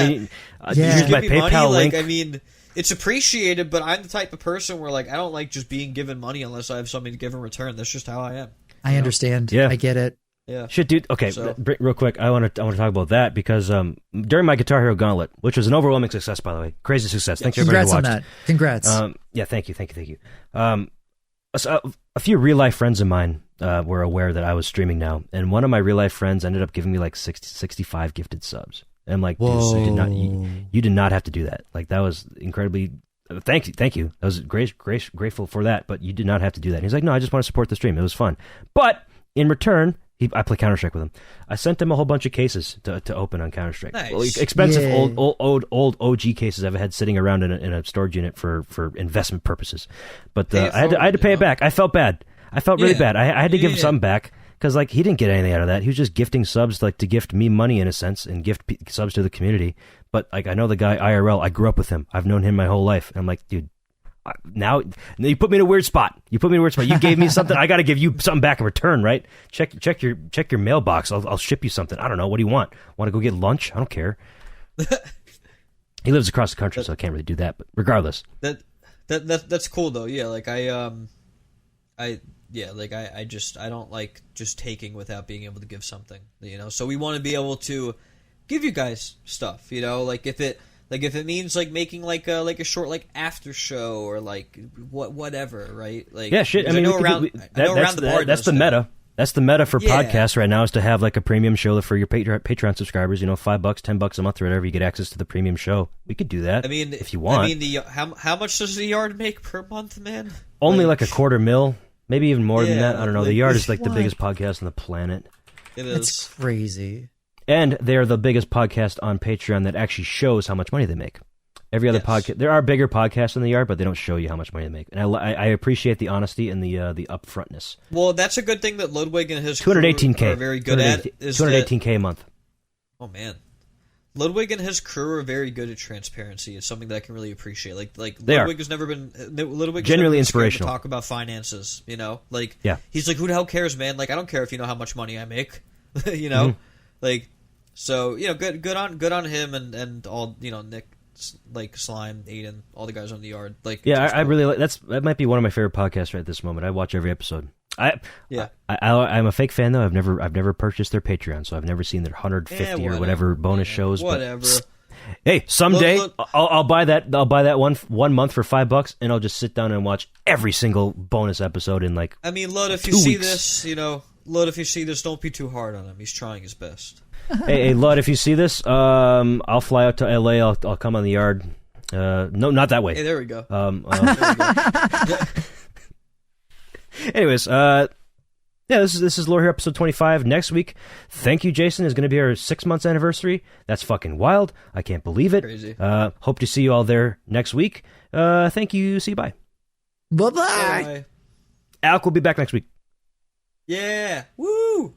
I mean, use my PayPal link. Like, I mean, it's appreciated, but I'm the type of person where like I don't like just being given money unless I have something to give in return. That's just how I am. I understand. Yeah, I get it. Yeah. Shit, dude. Okay, real quick, I want to talk about that because during my Guitar Hero Gauntlet, which was an overwhelming success, by the way, crazy success. Thanks everybody who watched. Congrats on that. Congrats. Yeah, thank you. A few real life friends of mine were aware that I was streaming now, and one of my real life friends ended up giving me like 65 gifted subs. And I'm like, dude, you did not have to do that. Like that was incredibly. Thank you. I was grateful for that, but you did not have to do that. And he's like, no, I just want to support the stream. It was fun, but in return. I play Counter-Strike with him. I sent him a whole bunch of cases to open on Counter-Strike. Nice. Well, expensive old OG cases I've had sitting around in a storage unit for investment purposes. But I had to pay it back. I felt bad. I felt really bad. I had to give him some back because like he didn't get anything out of that. He was just gifting subs like to gift me money in a sense and gift subs to the community. But like I know the guy IRL. I grew up with him. I've known him my whole life. And I'm like, dude. Now you put me in a weird spot. You gave me something. I got to give you something back in return, right? Check your mailbox. I'll ship you something. I don't know. What do you want? Want to go get lunch? I don't care. He lives across the country, so I can't really do that. But regardless, that's cool though. Yeah, like I don't like just taking without being able to give something. So we want to be able to give you guys stuff. Like if it means like making like a short like after show or like whatever, right? Like yeah, shit. I mean, that's the meta. That's the meta for podcasts right now is to have like a premium show for your Patreon subscribers. $5, $10 a month or whatever. You get access to the premium show. We could do that. I mean, if you want. I mean, how much does the Yard make per month, man? Only like $250,000, maybe even more than that. I don't know. The Yard is like the biggest podcast on the planet. It is. That's crazy. And they are the biggest podcast on Patreon that actually shows how much money they make. Every other podcast, there are bigger podcasts in the Yard, but they don't show you how much money they make. And I appreciate the honesty and the upfrontness. Well, that's a good thing that Ludwig and his $218K crew are very good at. $218K a month. Oh man, Ludwig and his crew are very good at transparency. It's something that I can really appreciate. Like Ludwig has never been genuinely inspirational. To talk about finances, Like he's like, who the hell cares, man? Like I don't care if you know how much money I make, Like. So good on him and all Nick, like Slime, Aiden, all the guys on the Yard. Like I really like that might be one of my favorite podcasts right at this moment. I watch every episode. I'm a fake fan though. I've never purchased their Patreon, so I've never seen their 150 or whatever bonus shows. Whatever. But, hey, someday I'll buy that. I'll buy that one month for $5, and I'll just sit down and watch every single bonus episode in like. I mean, Lud, if you see this, Lud, if you see this, don't be too hard on him. He's trying his best. Hey, Lud, if you see this, I'll fly out to LA. I'll come on the Yard. No, not that way. Hey, there we go. Anyways, this is Lore Hero episode 25. Next week, thank you, Jason, is going to be our 6 months anniversary. That's fucking wild. I can't believe it. Crazy. Hope to see you all there next week. Thank you. See you. Bye. Bye-bye. Bye. Alec will be back next week. Yeah. Woo.